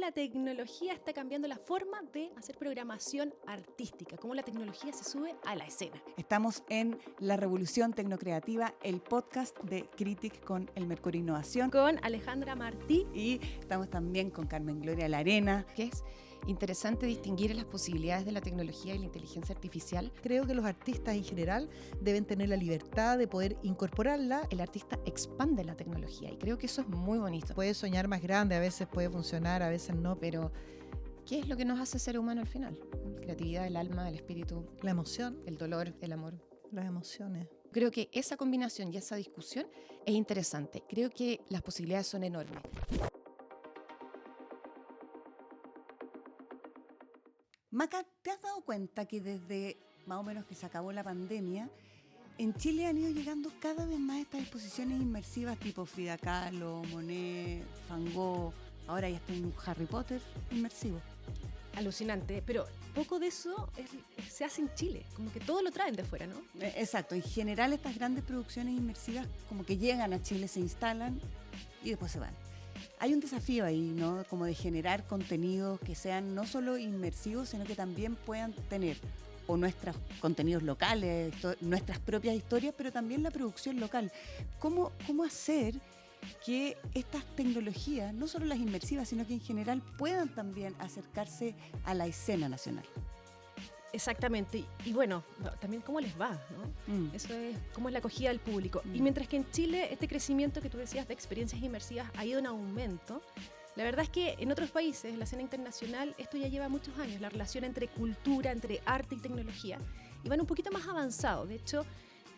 la tecnología está cambiando la forma de hacer programación artística, cómo la tecnología se sube a la escena. Estamos en La Revolución Tecnocreativa, el podcast de Critic con el Mercurio Innovación. Con Alejandra Martí. Y estamos también con Carmen Gloria Larena. Que es interesante distinguir las posibilidades de la tecnología y la inteligencia artificial. Creo que los artistas en general deben tener la libertad de poder incorporarla. El artista expande la tecnología y creo que eso es muy bonito. Puede soñar más grande, a veces puede funcionar, a veces no. Pero, ¿qué es lo que nos hace ser humano al final? Creatividad, el alma, el espíritu, la emoción, el dolor, el amor. Las emociones. Creo que esa combinación y esa discusión es interesante. Creo que las posibilidades son enormes. Maca, ¿te has dado cuenta que desde más o menos que se acabó la pandemia, en Chile han ido llegando cada vez más estas exposiciones inmersivas tipo Frida Kahlo, Monet, Van Gogh, ahora ya está un Harry Potter inmersivo? Alucinante, pero poco de eso se hace en Chile, como que todo lo traen de fuera, ¿no? Exacto, en general estas grandes producciones inmersivas como que llegan a Chile, se instalan y después se van. Hay un desafío ahí, ¿no? Como de generar contenidos que sean no solo inmersivos, sino que también puedan tener o nuestros contenidos locales, nuestras propias historias, pero también la producción local. ¿Cómo hacer que estas tecnologías, no solo las inmersivas, sino que en general puedan también acercarse a la escena nacional? Exactamente, y bueno, también cómo les va, ¿no? Eso es cómo es la acogida del público. Y mientras que en Chile este crecimiento que tú decías de experiencias inmersivas ha ido en aumento, la verdad es que en otros países, en la escena internacional, esto ya lleva muchos años, la relación entre cultura, entre arte y tecnología, y van un poquito más avanzados. De hecho,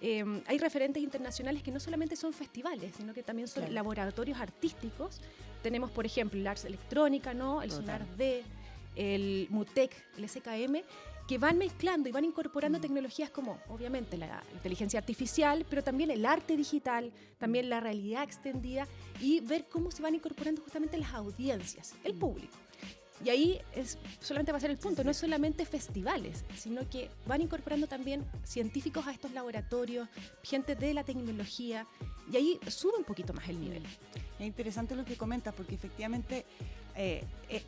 hay referentes internacionales que no solamente son festivales, sino que también son laboratorios artísticos. Tenemos, por ejemplo, el Ars Electrónica, ¿no? El Sonar D, el MUTEC, el SKM, que van mezclando y van incorporando tecnologías como, obviamente, la inteligencia artificial, pero también el arte digital, también la realidad extendida, y ver cómo se van incorporando justamente las audiencias, el público. Y ahí solamente va a ser el punto, no es solamente festivales, sino que van incorporando también científicos a estos laboratorios, gente de la tecnología, y ahí sube un poquito más el nivel. Es interesante lo que comentas, porque efectivamente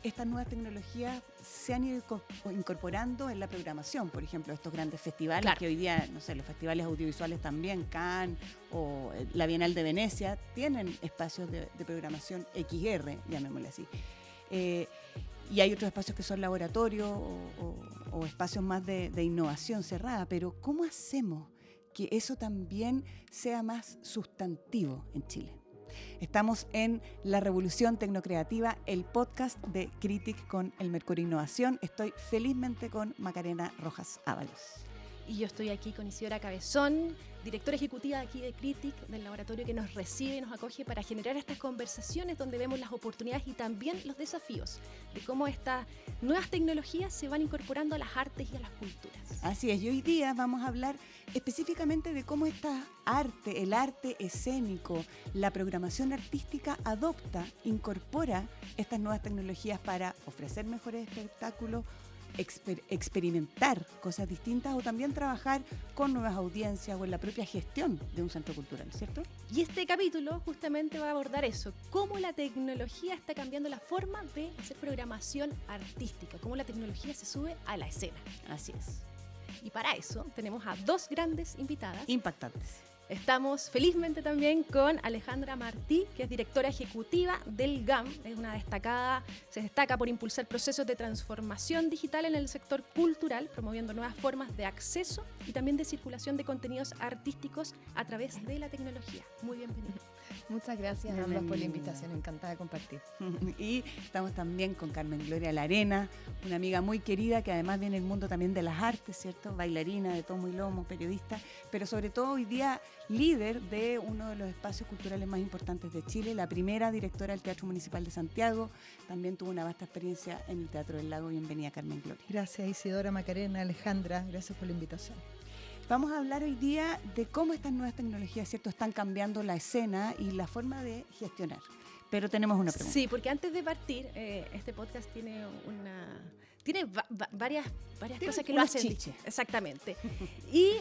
estas nuevas tecnologías se han ido incorporando en la programación. Por ejemplo, estos grandes festivales que hoy día, no sé, los festivales audiovisuales también, Cannes o la Bienal de Venecia, tienen espacios de programación XR, llamémosle así. Y hay otros espacios que son laboratorios o espacios más de innovación cerrada, pero ¿cómo hacemos que eso también sea más sustantivo en Chile? Estamos en La Revolución Tecnocreativa, el podcast de Critic con el Mercurio Innovación. Estoy felizmente con Macarena Rojas Ábalos. Y yo estoy aquí con Isidora Cabezón, directora ejecutiva aquí de Critic, del laboratorio que nos recibe y nos acoge para generar estas conversaciones donde vemos las oportunidades y también los desafíos de cómo estas nuevas tecnologías se van incorporando a las artes y a las culturas. Así es, y hoy día vamos a hablar específicamente de cómo esta arte, el arte escénico, la programación artística adopta, incorpora estas nuevas tecnologías para ofrecer mejores espectáculos, experimentar cosas distintas o también trabajar con nuevas audiencias o en la propia gestión de un centro cultural, ¿cierto? Y este capítulo justamente va a abordar eso, cómo la tecnología está cambiando la forma de hacer programación artística, cómo la tecnología se sube a la escena. Así es. Y para eso tenemos a dos grandes invitadas. Impactantes. Estamos felizmente también con Alejandra Martí, que es directora ejecutiva del GAM. Es una se destaca por impulsar procesos de transformación digital en el sector cultural, promoviendo nuevas formas de acceso y también de circulación de contenidos artísticos a través de la tecnología. Muy bienvenida. Muchas gracias a ambas por la invitación, encantada de compartir. Y estamos también con Carmen Gloria Larena, una amiga muy querida que además viene del mundo también de las artes, ¿cierto? Bailarina de tomo y lomo, periodista, pero sobre todo hoy día líder de uno de los espacios culturales más importantes de Chile, la primera directora del Teatro Municipal de Santiago. También tuvo una vasta experiencia en el Teatro del Lago. Bienvenida, Carmen Gloria. Gracias, Isidora, Macarena, Alejandra, gracias por la invitación. Vamos a hablar hoy día de cómo estas nuevas tecnologías, ¿cierto?, están cambiando la escena y la forma de gestionar. Pero tenemos una pregunta. Sí, porque antes de partir, este podcast tiene varias cosas que lo hacen. Chiche. Exactamente. Y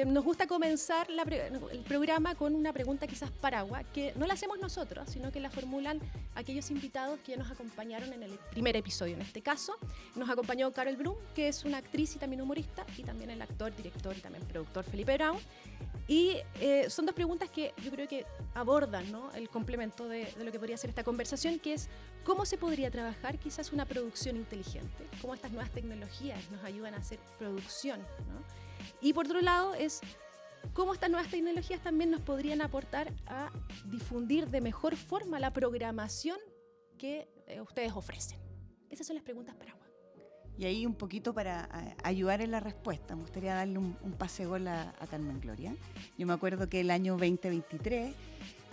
nos gusta comenzar el programa con una pregunta quizás paraguas, que no la hacemos nosotros, sino que la formulan aquellos invitados que ya nos acompañaron en el primer episodio. En este caso, nos acompañó Carol Brum, que es una actriz y también humorista, y también el actor, director y también productor Felipe Brown. Y son dos preguntas que yo creo que abordan, ¿no?, el complemento de lo que podría ser esta conversación, que es cómo se podría trabajar quizás una producción inteligente, cómo estas nuevas tecnologías nos ayudan a hacer producción, ¿no? Y por otro lado es cómo estas nuevas tecnologías también nos podrían aportar a difundir de mejor forma la programación que ustedes ofrecen. Esas son las preguntas para agua. Y ahí un poquito para ayudar en la respuesta, me gustaría darle un pase gol a Carmen Gloria. Yo me acuerdo que el año 2023,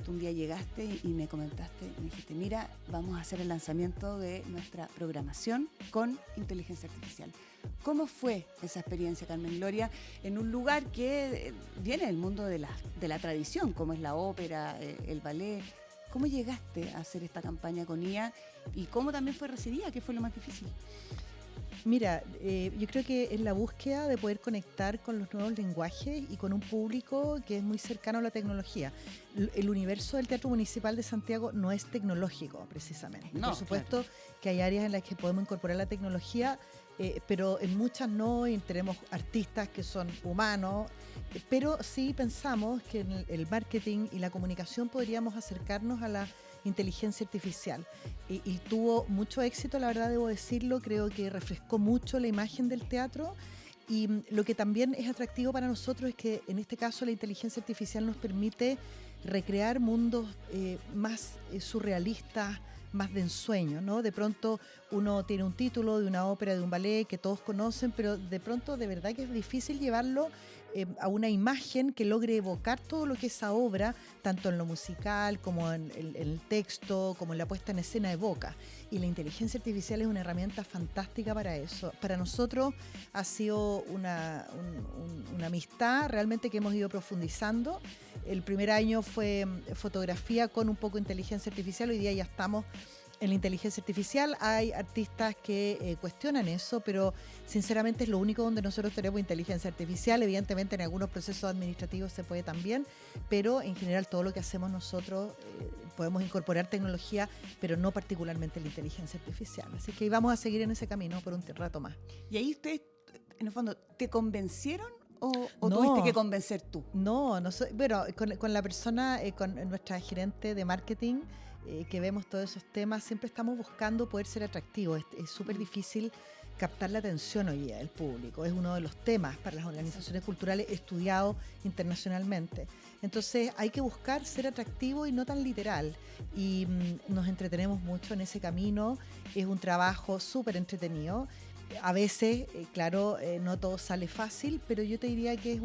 tú un día llegaste y me comentaste, me dijiste, mira, vamos a hacer el lanzamiento de nuestra programación con inteligencia artificial. ¿Cómo fue esa experiencia, Carmen Gloria, en un lugar que viene del mundo de la tradición, como es la ópera, el ballet? ¿Cómo llegaste a hacer esta campaña con IA y cómo también fue recibida? ¿Qué fue lo más difícil? Mira, yo creo que es la búsqueda de poder conectar con los nuevos lenguajes y con un público que es muy cercano a la tecnología. El universo del Teatro Municipal de Santiago no es tecnológico, precisamente. No, por supuesto, claro, que hay áreas en las que podemos incorporar la tecnología, pero en muchas no, y tenemos artistas que son humanos, pero sí pensamos que en el marketing y la comunicación podríamos acercarnos a la inteligencia artificial y tuvo mucho éxito, la verdad debo decirlo. Creo que refrescó mucho la imagen del teatro, y lo que también es atractivo para nosotros es que en este caso la inteligencia artificial nos permite recrear mundos más surrealistas, más de ensueño, ¿no? De pronto uno tiene un título de una ópera, de un ballet que todos conocen, pero de pronto de verdad que es difícil llevarlo a una imagen que logre evocar todo lo que esa obra, tanto en lo musical como en el texto, como en la puesta en escena, evoca. Y la inteligencia artificial es una herramienta fantástica para eso. Para nosotros ha sido una amistad realmente que hemos ido profundizando. El primer año fue fotografía con un poco de inteligencia artificial, hoy día ya estamos en la inteligencia artificial. Hay artistas que cuestionan eso, pero sinceramente es lo único donde nosotros tenemos inteligencia artificial. Evidentemente en algunos procesos administrativos se puede también, pero en general todo lo que hacemos nosotros podemos incorporar tecnología, pero no particularmente la inteligencia artificial. Así que vamos a seguir en ese camino por un rato más. Y ahí ustedes, en el fondo, ¿te convencieron o No, tuviste que convencer tú? No, bueno, con la persona, con nuestra gerente de marketing, que vemos todos esos temas, siempre estamos buscando poder ser atractivos. Es súper difícil captar la atención hoy día del público. Es uno de los temas para las organizaciones culturales estudiados internacionalmente. Entonces hay que buscar ser atractivo y no tan literal. Y nos entretenemos mucho en ese camino. Es un trabajo súper entretenido. A veces, claro, no todo sale fácil, pero yo te diría que es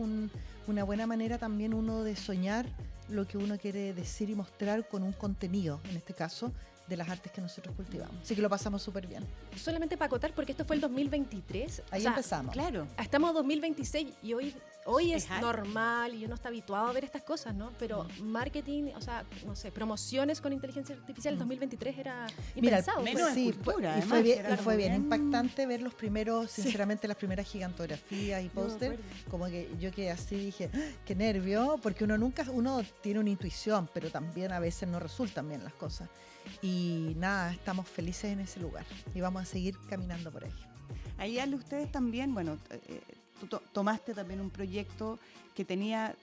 una buena manera también uno de soñar lo que uno quiere decir y mostrar con un contenido, en este caso, de las artes que nosotros cultivamos. Así que lo pasamos súper bien. Solamente para acotar, porque esto fue el 2023. Ahí empezamos. Claro. Estamos en 2026 y hoy es normal y uno está habituado a ver estas cosas, ¿no? Pero marketing, o sea, no sé, promociones con inteligencia artificial, el 2023 era impensado. Mira, menos sí, cultura, y además, fue bien impactante ver los primeros, sinceramente, las primeras gigantografías y póster, como que yo quedé así, dije, qué nervio, porque uno tiene una intuición, pero también a veces no resultan bien las cosas. Y nada, estamos felices en ese lugar y vamos a seguir caminando por ahí. Ahí ustedes también, bueno, tú tomaste también un proyecto que tenía,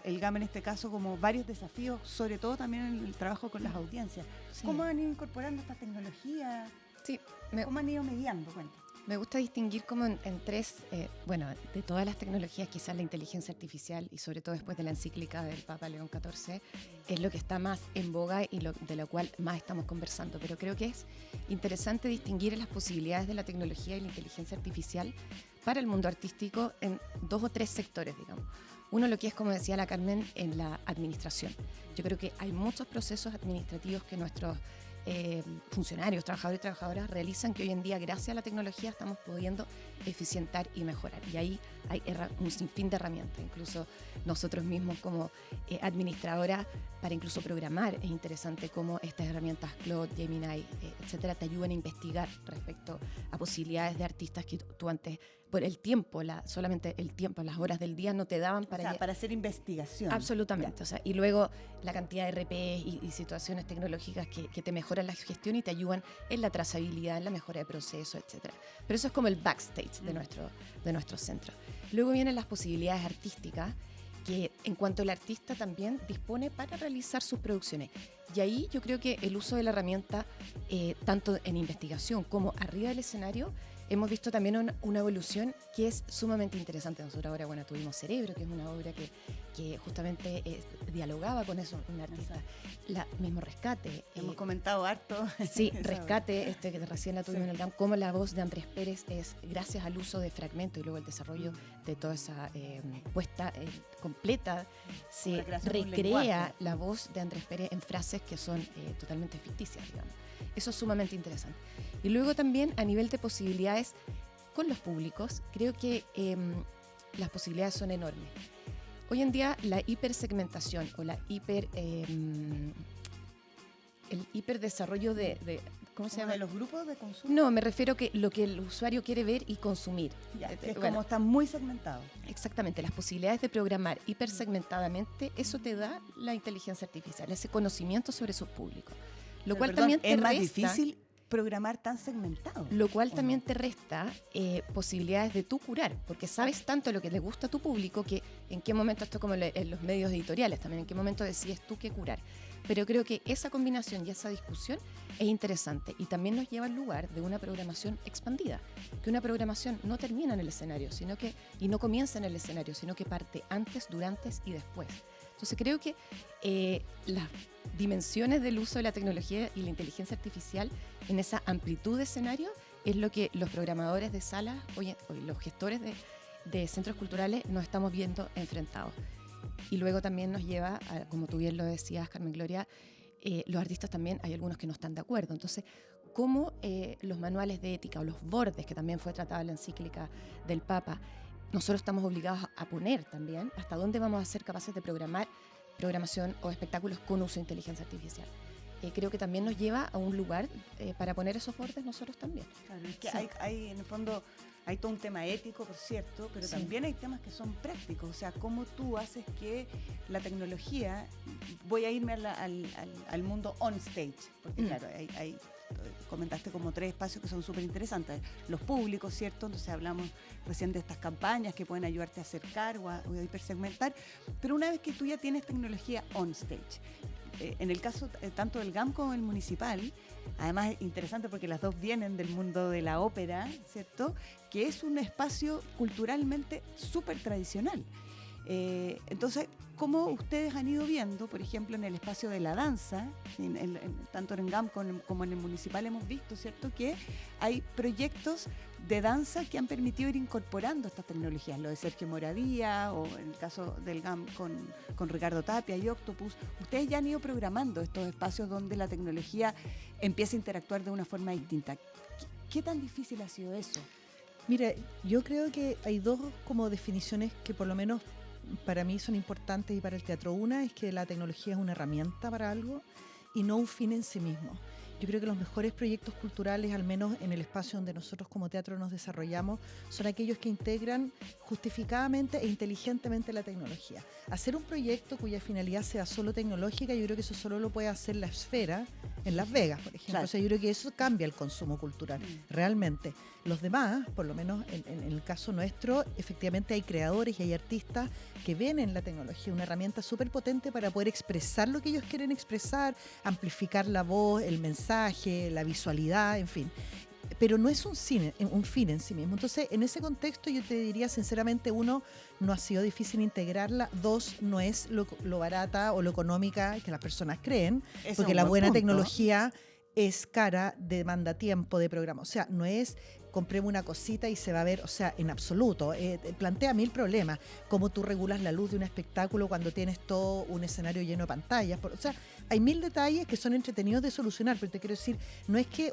el GAM en este caso, como varios desafíos, sobre todo también en el trabajo con las audiencias. Sí. ¿Cómo han ido incorporando estas tecnologías? Sí, ¿Cómo han ido mediando? Cuenta. me gusta distinguir como en tres, de todas las tecnologías, quizás la inteligencia artificial y sobre todo después de la encíclica del Papa León XIV, es lo que está más en boga y de lo cual más estamos conversando. Pero creo que es interesante distinguir las posibilidades de la tecnología y la inteligencia artificial para el mundo artístico en 2 o 3 sectores, digamos. Uno, lo que es, como decía la Carmen, en la administración. Yo creo que hay muchos procesos administrativos que nuestros funcionarios, trabajadores y trabajadoras realizan, que hoy en día, gracias a la tecnología, estamos pudiendo eficientar y mejorar. Y ahí hay un sinfín de herramientas, incluso nosotros mismos como administradora, para incluso programar, es interesante cómo estas herramientas Claude, Gemini, etcétera, te ayudan a investigar respecto a posibilidades de artistas que tú antes, por el tiempo, solamente el tiempo, las horas del día no te daban para... para hacer investigación. Absolutamente, o sea, y luego la cantidad de RP y situaciones tecnológicas que te mejoran la gestión y te ayudan en la trazabilidad, en la mejora de procesos, etcétera. Pero eso es como el backstage de nuestro centro. Luego vienen las posibilidades artísticas, que en cuanto el artista también dispone para realizar sus producciones. Y ahí yo creo que el uso de la herramienta, tanto en investigación como arriba del escenario, hemos visto también una evolución que es sumamente interesante. Nosotros ahora, bueno, tuvimos Cerebro, que es una obra que justamente dialogaba con eso, un artista. Mismo Rescate. Hemos comentado harto. Sí, Rescate, que recién la tuvimos en el GAM, como la voz de Andrés Pérez es, gracias al uso de fragmentos y luego el desarrollo de toda esa puesta completa, se recrea la voz de Andrés Pérez en frases que son totalmente ficticias, digamos. Eso es sumamente interesante. Y luego también a nivel de posibilidades con los públicos, creo que las posibilidades son enormes. Hoy en día la hipersegmentación o el hiperdesarrollo de ¿cómo se llama? ¿De los grupos de consumo? No, me refiero que lo que el usuario quiere ver y consumir. Es como está muy segmentado. Exactamente, las posibilidades de programar hipersegmentadamente, eso te da la inteligencia artificial, ese conocimiento sobre sus públicos. Lo cual también te es más resta, difícil programar tan segmentado. Lo cual también te resta posibilidades de tú curar, porque sabes tanto lo que le gusta a tu público que en qué momento, esto como en los medios editoriales también, en qué momento decides tú qué curar. Pero creo que esa combinación y esa discusión es interesante y también nos lleva al lugar de una programación expandida, que una programación no termina en el escenario, y no comienza en el escenario, sino que parte antes, durante y después. Entonces creo que las dimensiones del uso de la tecnología y la inteligencia artificial en esa amplitud de escenario es lo que los programadores de salas, hoy los gestores de centros culturales nos estamos viendo enfrentados. Y luego también nos lleva, como tú bien lo decías, Carmen Gloria, los artistas también, hay algunos que no están de acuerdo. Entonces, ¿cómo los manuales de ética o los bordes, que también fue tratada en la encíclica del Papa, nosotros estamos obligados a poner también hasta dónde vamos a ser capaces de programación o espectáculos con uso de inteligencia artificial? Creo que también nos lleva a un lugar para poner esos bordes nosotros también. Claro, es que sí. hay en el fondo... Hay todo un tema ético, por cierto, pero sí, también hay temas que son prácticos. O sea, cómo tú haces que la tecnología... Voy a irme al mundo on stage, porque claro, comentaste como 3 espacios que son súper interesantes. Los públicos, ¿cierto? Entonces hablamos recién de estas campañas que pueden ayudarte a acercar o a hipersegmentar. Pero una vez que tú ya tienes tecnología on stage, en el caso tanto del GAM como del municipal, además es interesante porque las dos vienen del mundo de la ópera, ¿cierto? Que es un espacio culturalmente súper tradicional. Entonces, ¿cómo ustedes han ido viendo, por ejemplo, en el espacio de la danza, tanto en el GAM como en el municipal hemos visto, ¿cierto?, que hay proyectos de danza que han permitido ir incorporando estas tecnologías, lo de Sergio Moradía o en el caso del GAM con Ricardo Tapia y Octopus. Ustedes ya han ido programando estos espacios donde la tecnología empieza a interactuar de una forma distinta. ¿Qué tan difícil ha sido eso? Mira, yo creo que hay 2 como definiciones que por lo menos para mí son importantes y para el teatro. Una es que la tecnología es una herramienta para algo y no un fin en sí mismo. Yo creo que los mejores proyectos culturales, al menos en el espacio donde nosotros como teatro nos desarrollamos, son aquellos que integran justificadamente e inteligentemente la tecnología. Hacer un proyecto cuya finalidad sea solo tecnológica, yo creo que eso solo lo puede hacer la Esfera en Las Vegas, por ejemplo. Claro. O sea, yo creo que eso cambia el consumo cultural, realmente. Los demás, por lo menos en el caso nuestro, efectivamente hay creadores y hay artistas que ven en la tecnología una herramienta súper potente para poder expresar lo que ellos quieren expresar, amplificar la voz, el mensaje, la visualidad, en fin. Pero no es un fin en sí mismo. Entonces, en ese contexto yo te diría sinceramente, 1, no ha sido difícil integrarla, 2, no es lo barata o lo económica que las personas creen, porque la buena tecnología es cara, demanda tiempo de programa. O sea, no es compremos una cosita y se va a ver, o sea, en absoluto. Plantea 1000 problemas. Cómo tú regulas la luz de un espectáculo cuando tienes todo un escenario lleno de pantallas. O sea, hay 1000 detalles que son entretenidos de solucionar, pero te quiero decir, no es que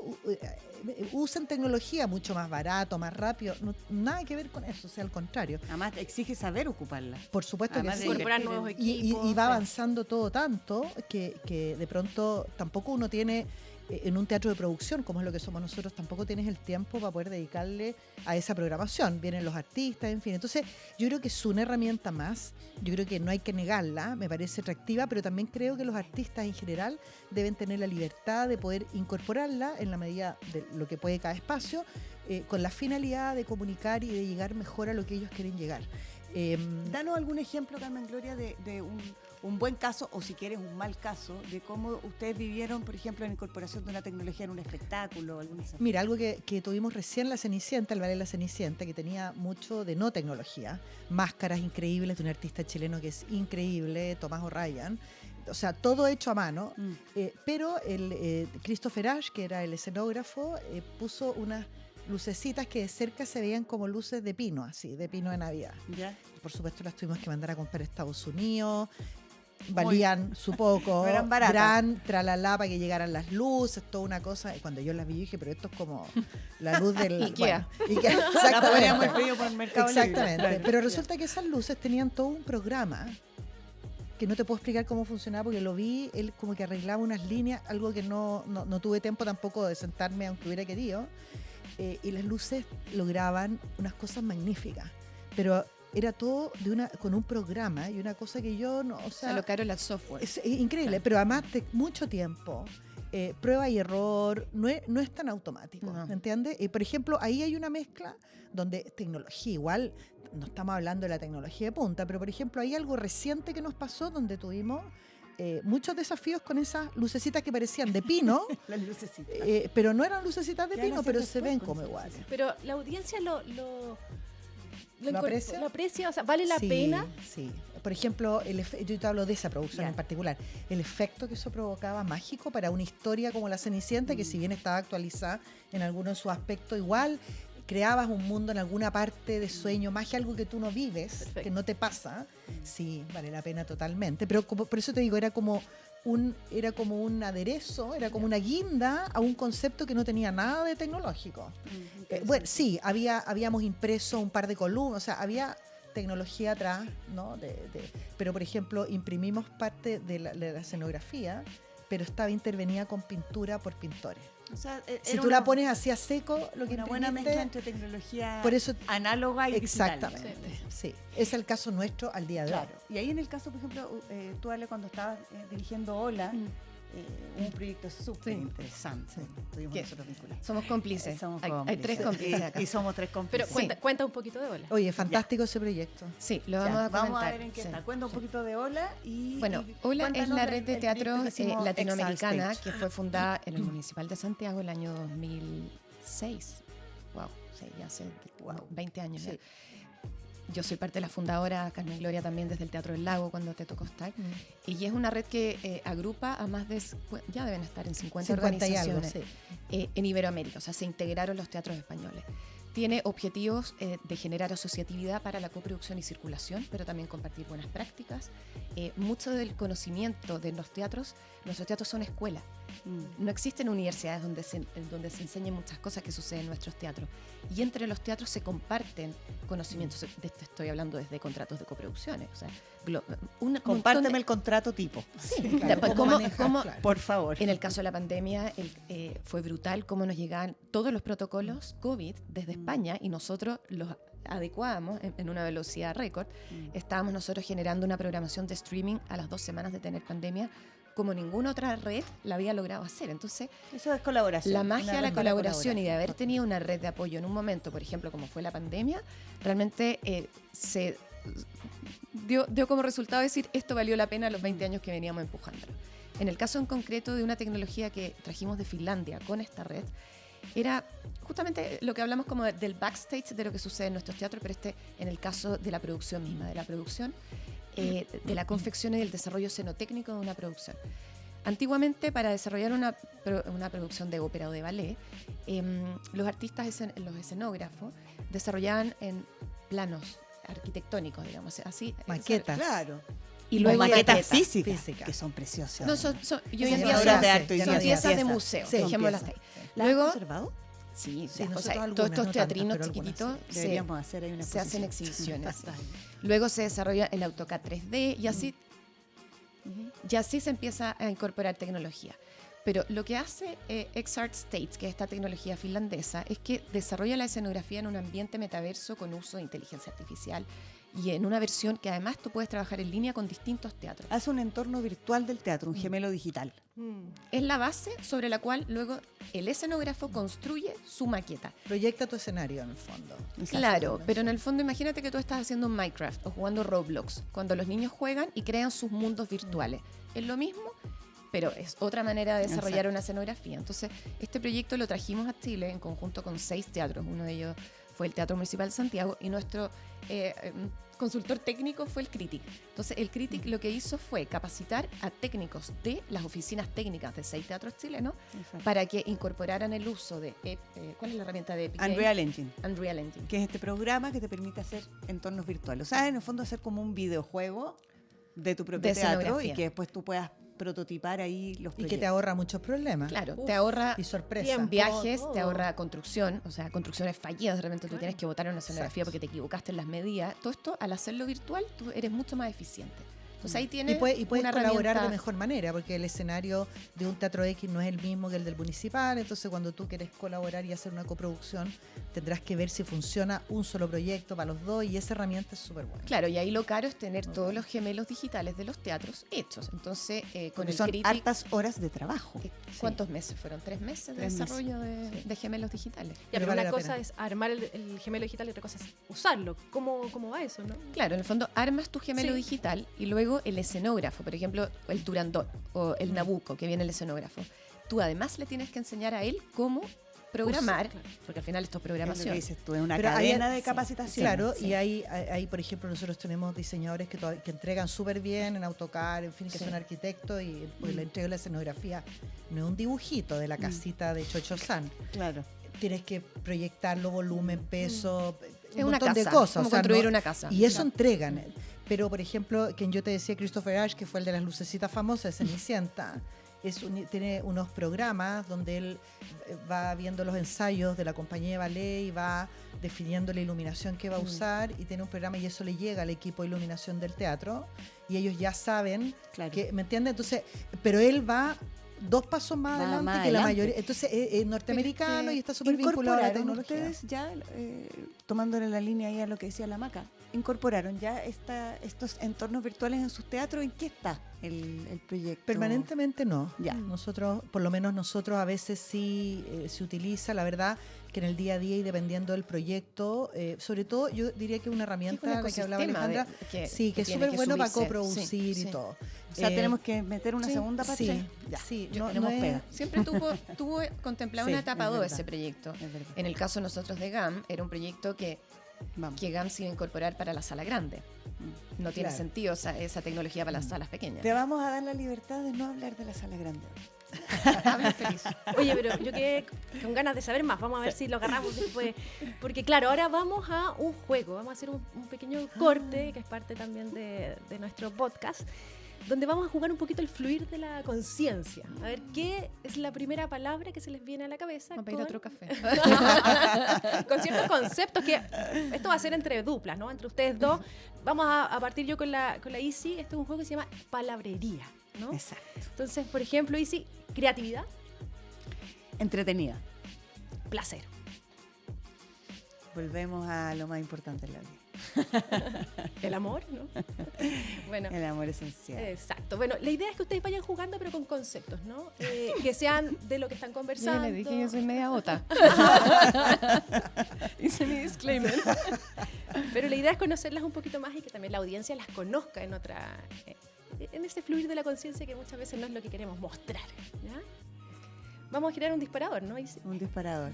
usen tecnología mucho más barato, más rápido, no, nada que ver con eso, o sea, al contrario. Además, exige saber ocuparla. Por supuesto. Además que sí. Incorporar nuevos equipos. Y va avanzando todo tanto que de pronto tampoco uno tiene, en un teatro de producción, como es lo que somos nosotros, tampoco tienes el tiempo para poder dedicarle a esa programación. Vienen los artistas, en fin. Entonces, yo creo que es una herramienta más. Yo creo que no hay que negarla, me parece atractiva, pero también creo que los artistas en general deben tener la libertad de poder incorporarla en la medida de lo que puede cada espacio, con la finalidad de comunicar y de llegar mejor a lo que ellos quieren llegar. Danos algún ejemplo, Carmen Gloria, de un buen caso, o si quieres un mal caso, de cómo ustedes vivieron, por ejemplo, la incorporación de una tecnología en un espectáculo. Mira, algo que tuvimos recién La Cenicienta, el ballet La Cenicienta, que tenía mucho de no tecnología, máscaras increíbles de un artista chileno que es increíble, Tomás O'Ryan. O sea, todo hecho a mano, pero el Christopher Ash, que era el escenógrafo, puso unas lucecitas que de cerca se veían como luces de pino, así, de pino de Navidad. ¿Ya? Por supuesto las tuvimos que mandar a comprar a Estados Unidos, valían su poco, no eran baratas. Gran tralala para que llegaran las luces, toda una cosa. Y cuando yo las vi dije, pero esto es como la luz del Ikea. Bueno, exactamente. Por el Mercado Libre. Exactamente. Pero resulta que esas luces tenían todo un programa que no te puedo explicar cómo funcionaba porque lo vi, él como que arreglaba unas líneas, algo que no tuve tiempo tampoco de sentarme aunque hubiera querido. Y las luces lograban unas cosas magníficas, pero era todo con un programa y una cosa que yo no, o sea, lo caro el software. Es increíble, pero además de mucho tiempo, prueba y error, no es tan automático, No. ¿me entiendes? Por ejemplo, ahí hay una mezcla donde tecnología, igual no estamos hablando de la tecnología de punta, pero por ejemplo hay algo reciente que nos pasó donde tuvimos muchos desafíos con esas lucecitas que parecían de pino, Las lucecitas. pero no eran lucecitas de ¿Qué van a pino, hacer pero se después ven con como esas iguales. Pero la audiencia lo aprecia? ¿Lo aprecia? O sea, ¿vale la Sí, pena? Sí. Por ejemplo, yo te hablo de esa producción Ya. en particular. El efecto que eso provocaba mágico para una historia como La Cenicienta, que si bien estaba actualizada en algunos de sus aspectos, igual creabas un mundo en alguna parte de sueño, magia, algo que tú no vives, Perfecto. que no te pasa. Sí, vale la pena totalmente. Pero por eso te digo, era como un aderezo, era como una guinda a un concepto que no tenía nada de tecnológico. Bueno, sí, habíamos impreso un par de columnas, o sea, había tecnología atrás, ¿no? Pero, por ejemplo, imprimimos parte de la escenografía, pero estaba intervenida con pintura por pintores. O sea, Si tú la pones así a seco, lo que una buena imprimiste, mezcla entre tecnología por eso, análoga y exactamente, digital. sí. Es el caso nuestro al día de Claro. hoy. Y ahí en el caso, por ejemplo, tú, Ale, cuando estabas dirigiendo Hola, un proyecto súper interesante. Estuvimos ¿Qué? nosotros vinculados. Somos cómplices. Somos Hay 3 cómplices acá. Y somos 3 Pero cómplices. cuenta un poquito de Hola. Oye, fantástico ese proyecto. Sí, lo Ya, vamos a comentar. vamos a ver en qué Sí. está. Cuenta un poquito de Hola y... Bueno, y Hola es cuéntanos la red de el teatro proyecto que hicimos latinoamericana Exile que fue fundada en el Municipal de Santiago el año 2006. Wow, sí, ya hace 20 años. Sí. Ya. Yo soy parte de la fundadora, Carmen Gloria también desde el Teatro del Lago cuando te tocó estar. Y es una red que agrupa a más de, ya deben estar en 50 y algo, organizaciones sí. en Iberoamérica, o sea, se integraron los teatros españoles. Tiene objetivos de generar asociatividad para la coproducción y circulación, pero también compartir buenas prácticas. Mucho del conocimiento de nuestros teatros son escuelas. No existen universidades donde se enseñen muchas cosas que suceden en nuestros teatros. Y entre los teatros se comparten conocimientos. De esto estoy hablando desde contratos de coproducciones. O sea, Compárteme el contrato tipo. Sí, Claro, ¿cómo- ¿cómo manejas? cómo- Claro. Por favor. En el caso de la pandemia fue brutal cómo nos llegaban todos los protocolos COVID desde España y nosotros los adecuábamos en una velocidad récord. Estábamos nosotros generando una programación de streaming a las 2 semanas de tener pandemia como ninguna otra red la había logrado hacer. Entonces, Eso es colaboración. la magia de Una la red para colaboración y de haber colaborar. tenido una red de apoyo en un momento, por ejemplo, como fue la pandemia, realmente se dio como resultado decir esto valió la pena los 20 años que veníamos empujándolo. En el caso en concreto de una tecnología que trajimos de Finlandia con esta red, era justamente lo que hablamos como del backstage de lo que sucede en nuestros teatros, pero en el caso de la producción misma, de la producción, de la confección y del desarrollo escenotécnico de una producción. Antiguamente, para desarrollar una producción de ópera o de ballet, los artistas, los escenógrafos, desarrollaban en planos arquitectónicos, digamos, así. Maquetas. Claro. Y luego maquetas físicas, que son preciosas. No, y hoy en día son piezas de museo, sí, dejémoslas ahí. ¿Las has conservado? Sí, Sí, o sea, algunas, todos estos no teatrinos tantas, pero chiquititos Deberíamos hacer ahí una se hacen exposición. exhibiciones. Luego se desarrolla el AutoCAD 3D y así, y así se empieza a incorporar tecnología. Pero lo que hace XArt States, que es esta tecnología finlandesa, es que desarrolla la escenografía en un ambiente metaverso con uso de inteligencia artificial y en una versión que además tú puedes trabajar en línea con distintos teatros. Hace un entorno virtual del teatro, un gemelo digital. Es la base sobre la cual luego el escenógrafo construye su maqueta. Proyecta tu escenario en el fondo. Claro, pero en el fondo imagínate que tú estás haciendo un Minecraft o jugando Roblox, cuando los niños juegan y crean sus mundos virtuales. Es lo mismo, pero es otra manera de desarrollar una escenografía. Entonces, este proyecto lo trajimos a Chile en conjunto con 6 teatros. Uno de ellos fue el Teatro Municipal de Santiago y nuestro consultor técnico fue el CRITIC. Entonces, el CRITIC lo que hizo fue capacitar a técnicos de las oficinas técnicas de 6 teatros chilenos para que incorporaran el uso de, ¿cuál es la herramienta de Epic Unreal Engine. Unreal Engine. Que es este programa que te permite hacer entornos virtuales. O sea, en el fondo hacer como un videojuego de tu propio teatro y que después tú puedas prototipar ahí los proyectos. Y que te ahorra muchos problemas. Claro, te ahorra y sorpresa. viajes, te ahorra construcción, o sea, construcciones fallidas, de repente tú tienes que botar una escenografía porque te equivocaste en las medidas. Todo esto, al hacerlo virtual, tú eres mucho más eficiente. Entonces ahí tienes y puedes una colaborar herramienta de mejor manera, porque el escenario de un teatro X no es el mismo que el del municipal, entonces cuando tú quieres colaborar y hacer una coproducción, tendrás que ver si funciona un solo proyecto para los dos, y esa herramienta es súper buena. Claro, y ahí lo caro es tener todos los gemelos digitales de los teatros hechos. Entonces, con el son CRITIC, hartas horas de trabajo. ¿Cuántos meses fueron? 3 meses de desarrollo de gemelos digitales. Ya, pero vale una la cosa es armar el gemelo digital y otra cosa es usarlo. ¿Cómo va eso, no? Claro, en el fondo armas tu gemelo digital y luego el escenógrafo, por ejemplo, el Turandot o el Nabucco, que viene el escenógrafo. Tú además le tienes que enseñar a él cómo programar, porque al final esto es programación. Es lo que dices tú, es una cadena de capacitación. Claro, y hay, por ejemplo, nosotros tenemos diseñadores que entregan súper bien en AutoCAD, en fin, que son arquitectos, y pues le entrego la escenografía. No es un dibujito de la casita de Chocho San. Claro. Tienes que proyectarlo, volumen, peso, es un una montón casa, de cosas. como construir una casa. Y eso entregan. Pero, por ejemplo, quien yo te decía, Christopher Ashe, que fue el de las lucecitas famosas, Cenicienta, tiene unos programas donde él va viendo los ensayos de la compañía de ballet y va definiendo la iluminación que va a usar, y tiene un programa y eso le llega al equipo de iluminación del teatro y ellos ya saben que, ¿me entiendes? Entonces, pero él va 2 pasos más adelante que la mayoría. Entonces es norteamericano y está súper vinculado a la tecnología. Ustedes ya, tomándole la línea ahí a lo que decía la Maca, incorporaron ya estos entornos virtuales en sus teatros. ¿En qué está el proyecto? Permanentemente no. Ya. Nosotros, por lo menos nosotros a veces sí se utiliza, la verdad, que en el día a día y dependiendo del proyecto, sobre todo yo diría que una herramienta de la que hablaba Alejandra, que es súper bueno para coproducir y todo. O sea, tenemos que meter una segunda parte. No pega. Siempre tuvo contemplado una etapa 2 ese proyecto. En el caso nosotros de GAM, era un proyecto que GAM se iba a incorporar para la sala grande. No tiene sentido esa tecnología para las salas pequeñas. Te vamos a dar la libertad de no hablar de la sala grande. Feliz. Oye, pero yo quedé con ganas de saber más. Vamos a ver si lo agarramos después. Porque claro, ahora vamos a un juego. Vamos a hacer un pequeño corte, que es parte también de nuestro podcast, donde vamos a jugar un poquito el fluir de la conciencia. A ver, ¿qué es la primera palabra que se les viene a la cabeza? Vamos a pedir otro café. Con ciertos conceptos que esto va a ser entre duplas, ¿no? Entre ustedes dos. Vamos a partir yo con la Isi. Este es un juego que se llama palabrería, ¿no? Exacto. Entonces, por ejemplo, Isi, creatividad. Entretenida. Placer. Volvemos a lo más importante en la vida. El amor, ¿no? Bueno, el amor esencial. Exacto. Bueno, la idea es que ustedes vayan jugando, pero con conceptos, ¿no? Que sean de lo que están conversando. Yo le dije que yo soy media bota. Hice mi disclaimer. Pero la idea es conocerlas un poquito más y que también la audiencia las conozca en ese fluir de la conciencia que muchas veces no es lo que queremos mostrar, ¿ya? Vamos a girar un disparador, ¿no? Un disparador.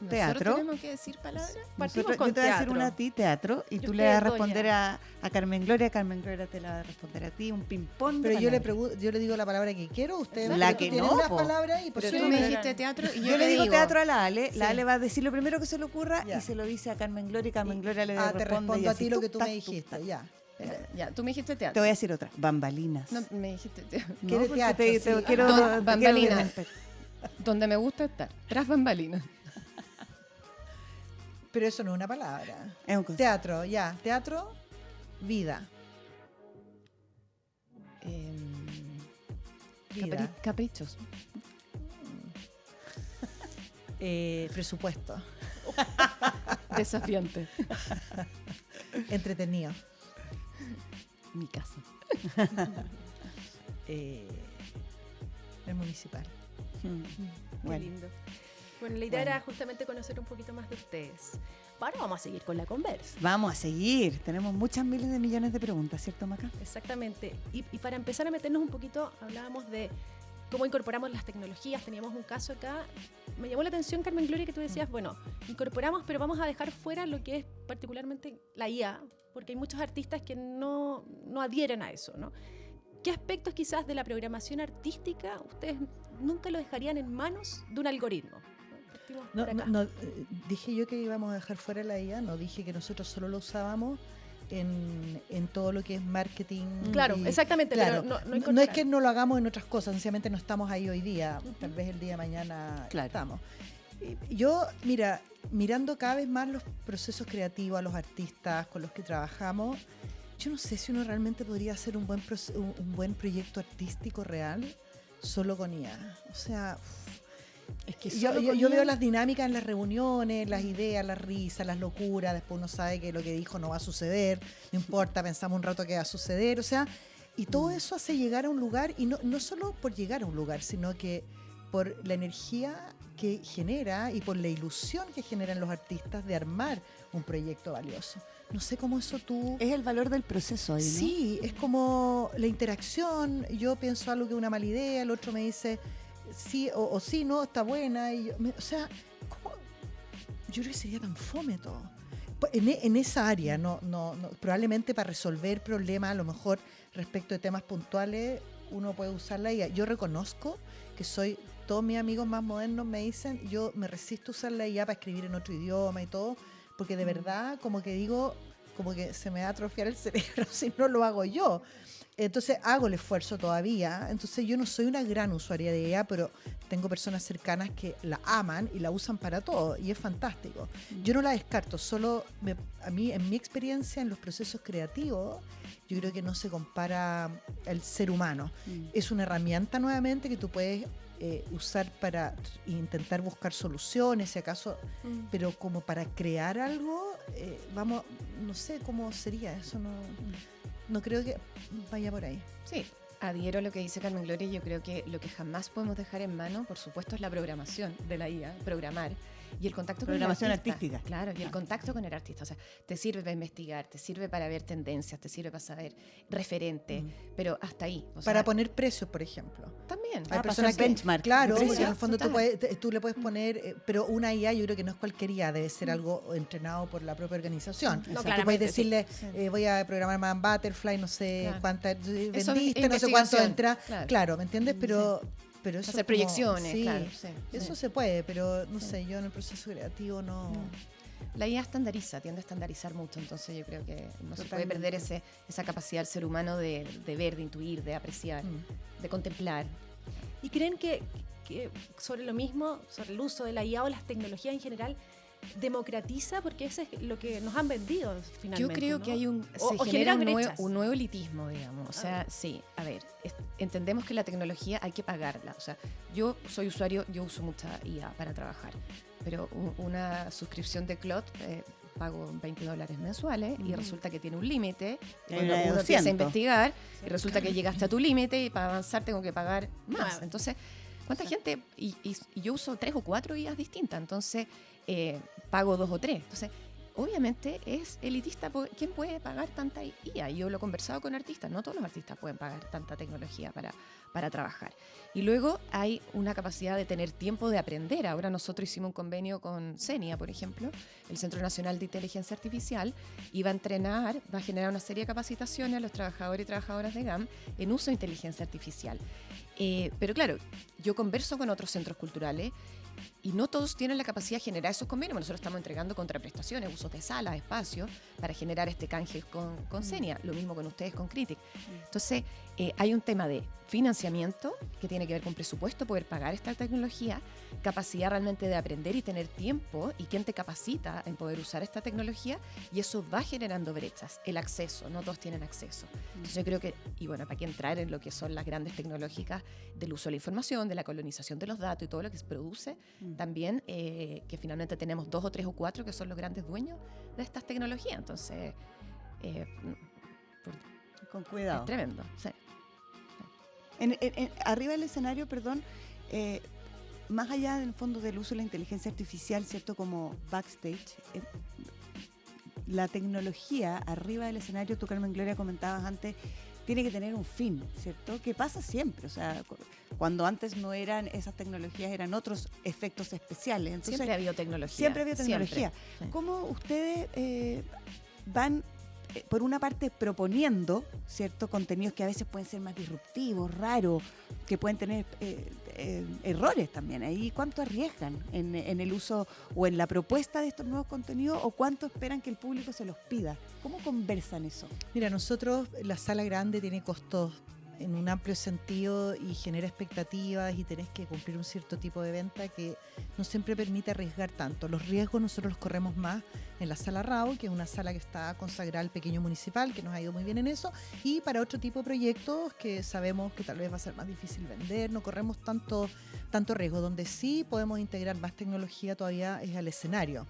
teatro. ¿Tenemos que decir palabras? Yo te voy a hacer una a ti, teatro, y tú le vas a responder a Carmen Gloria te la va a responder a ti, un ping-pong. Pero yo le digo la palabra que quiero, usted la que no, las palabras y pero tú me dijiste teatro y yo le digo teatro a la Ale, la Ale va a decir lo primero que se le ocurra y se lo dice a Carmen Gloria y Carmen Gloria le responde. Te respondo a ti lo que tú me dijiste, ya. Ya, tú me dijiste teatro. Te voy a decir otra, bambalinas. No, me dijiste teatro. ¿Quieres teatro? Quiero bambalinas. Donde me gusta estar, tras bambalinas. Pero eso no es una palabra. Es un concepto. Teatro, ya. Teatro, vida. Vida. Caprichos. Presupuesto. Desafiante. Entretenido. Mi casa. El municipal. Qué lindo. Bueno, la idea era justamente conocer un poquito más de ustedes. Ahora vamos a seguir con la conversa. Vamos a seguir. Tenemos muchas miles de millones de preguntas, ¿cierto, Maca? Exactamente. Y para empezar a meternos un poquito, hablábamos de cómo incorporamos las tecnologías. Teníamos un caso acá. Me llamó la atención, Carmen Gloria, que tú decías, bueno, incorporamos, pero vamos a dejar fuera lo que es particularmente la IA, porque hay muchos artistas que no adhieren a eso, ¿no? ¿Qué aspectos quizás de la programación artística ustedes nunca lo dejarían en manos de un algoritmo? No, dije yo que íbamos a dejar fuera la IA, no dije que nosotros solo lo usábamos en todo lo que es marketing. Claro, exactamente, claro, pero no es que no lo hagamos en otras cosas, sencillamente no estamos ahí hoy día, tal vez el día de mañana estamos. Yo, mirando cada vez más los procesos creativos a los artistas con los que trabajamos, yo no sé si uno realmente podría hacer un buen proyecto artístico real solo con IA. O sea, es que yo veo las dinámicas en las reuniones, las ideas, las risas, las locuras, después uno sabe que lo que dijo no va a suceder, no importa, pensamos un rato que va a suceder, o sea, y todo eso hace llegar a un lugar, y no solo por llegar a un lugar, sino que por la energía que genera y por la ilusión que generan los artistas de armar un proyecto valioso. No sé cómo eso tú... Es el valor del proceso ahí, ¿no? Sí, es como la interacción. Yo pienso algo que es una mala idea, el otro me dice sí o sí, no, está buena. Y o sea, ¿cómo? Yo creo que sería tan fome todo. En esa área, no, probablemente para resolver problemas, a lo mejor respecto de temas puntuales, uno puede usar la IA. Yo reconozco que todos mis amigos más modernos me dicen, yo me resisto a usar la IA para escribir en otro idioma y todo, porque de verdad, como que se me va a atrofiar el cerebro si no lo hago yo. Entonces hago el esfuerzo todavía. Entonces yo no soy una gran usuaria de IA, pero tengo personas cercanas que la aman y la usan para todo, y es fantástico. Yo no la descarto, a mí, en mi experiencia en los procesos creativos, yo creo que no se compara al ser humano. Es una herramienta nuevamente que tú puedes usar para intentar buscar soluciones, si acaso, pero como para crear algo, no sé cómo sería eso, no creo que vaya por ahí. Sí, adhiero a lo que dice Carmen Gloria. Yo creo que lo que jamás podemos dejar en mano, por supuesto, es la programación de la IA, programar. Y el contacto con el artista. Programación artística. Claro, y el contacto con el artista. O sea, te sirve para investigar, te sirve para ver tendencias, te sirve para saber referente, pero hasta ahí. O sea, para poner precios, por ejemplo. También. Hay personas que, benchmark. Claro, porque en el fondo tú le puedes poner, pero una IA yo creo que no es cualquier IA, debe ser algo entrenado por la propia organización. No, tú puedes decirle, voy a programar Man Butterfly, no sé cuántas vendiste, no sé cuánto entra. Claro, ¿me entiendes? Pero eso hacer proyecciones, sí, claro. Eso se puede, pero no sé, yo en el proceso creativo no. La IA tiende a estandarizar mucho, entonces yo creo que no se puede perder esa capacidad del ser humano de ver, de intuir, de apreciar, de contemplar. ¿Y creen que sobre lo mismo, sobre el uso de la IA o las tecnologías en general, democratiza? Porque eso es lo que nos han vendido finalmente. Yo creo, ¿no? Que hay se genera un nuevo elitismo, digamos. O sea, sí, a ver, entendemos que la tecnología hay que pagarla. O sea, yo soy usuario, yo uso mucha IA para trabajar, pero una suscripción de Claude pago $20 mensuales y resulta que tiene un límite. Cuando uno empieza a investigar y resulta que llegaste a tu límite y para avanzar tengo que pagar más. Entonces, ¿cuánta gente? Y yo uso 3 o 4 IAs distintas, entonces pago 2 o 3. Entonces, obviamente es elitista. ¿Quién puede pagar tanta IA? Yo lo he conversado con artistas, no todos los artistas pueden pagar tanta tecnología para trabajar. Y luego hay una capacidad de tener tiempo de aprender. Ahora nosotros hicimos un convenio con CENIA, por ejemplo, el Centro Nacional de Inteligencia Artificial, y va a generar una serie de capacitaciones a los trabajadores y trabajadoras de GAM en uso de inteligencia artificial. Pero claro, yo converso con otros centros culturales y no todos tienen la capacidad de generar esos convenios. Nosotros estamos entregando contraprestaciones, usos de salas, espacios, para generar este canje con CENIA. Lo mismo con ustedes, con Critic. Entonces, hay un tema de financiamiento que tiene que ver con presupuesto, poder pagar esta tecnología, capacidad realmente de aprender y tener tiempo, y quién te capacita en poder usar esta tecnología, y eso va generando brechas. El acceso, no todos tienen acceso. Entonces yo creo que, y bueno, para que entrar en lo que son las grandes tecnológicas del uso de la información, de la colonización de los datos y todo lo que se produce, también que finalmente tenemos 2 o 3 o 4 que son los grandes dueños de estas tecnologías. Entonces, con cuidado. Es tremendo, sí. Arriba del escenario, más allá del fondo del uso de la inteligencia artificial, ¿cierto? Como backstage, la tecnología arriba del escenario, tú, Carmen Gloria, comentabas antes, tiene que tener un fin, ¿cierto? Que pasa siempre, o sea, cuando antes no eran esas tecnologías, eran otros efectos especiales. Entonces, siempre ha habido tecnología. Siempre ha habido tecnología. Siempre. ¿Cómo ustedes van, por una parte, proponiendo, ¿cierto?, contenidos que a veces pueden ser más disruptivos, raros, que pueden tener errores también? Ahí, ¿cuánto arriesgan en el uso o en la propuesta de estos nuevos contenidos, o cuánto esperan que el público se los pida? ¿Cómo conversan eso? Mira, nosotros, la sala grande tiene costos en un amplio sentido y genera expectativas, y tenés que cumplir un cierto tipo de venta que no siempre permite arriesgar tanto. Los riesgos nosotros los corremos más en la sala RAU, que es una sala que está consagrada al pequeño municipal, que nos ha ido muy bien en eso, y para otro tipo de proyectos que sabemos que tal vez va a ser más difícil vender, no corremos tanto riesgo. Donde sí podemos integrar más tecnología todavía es al escenario.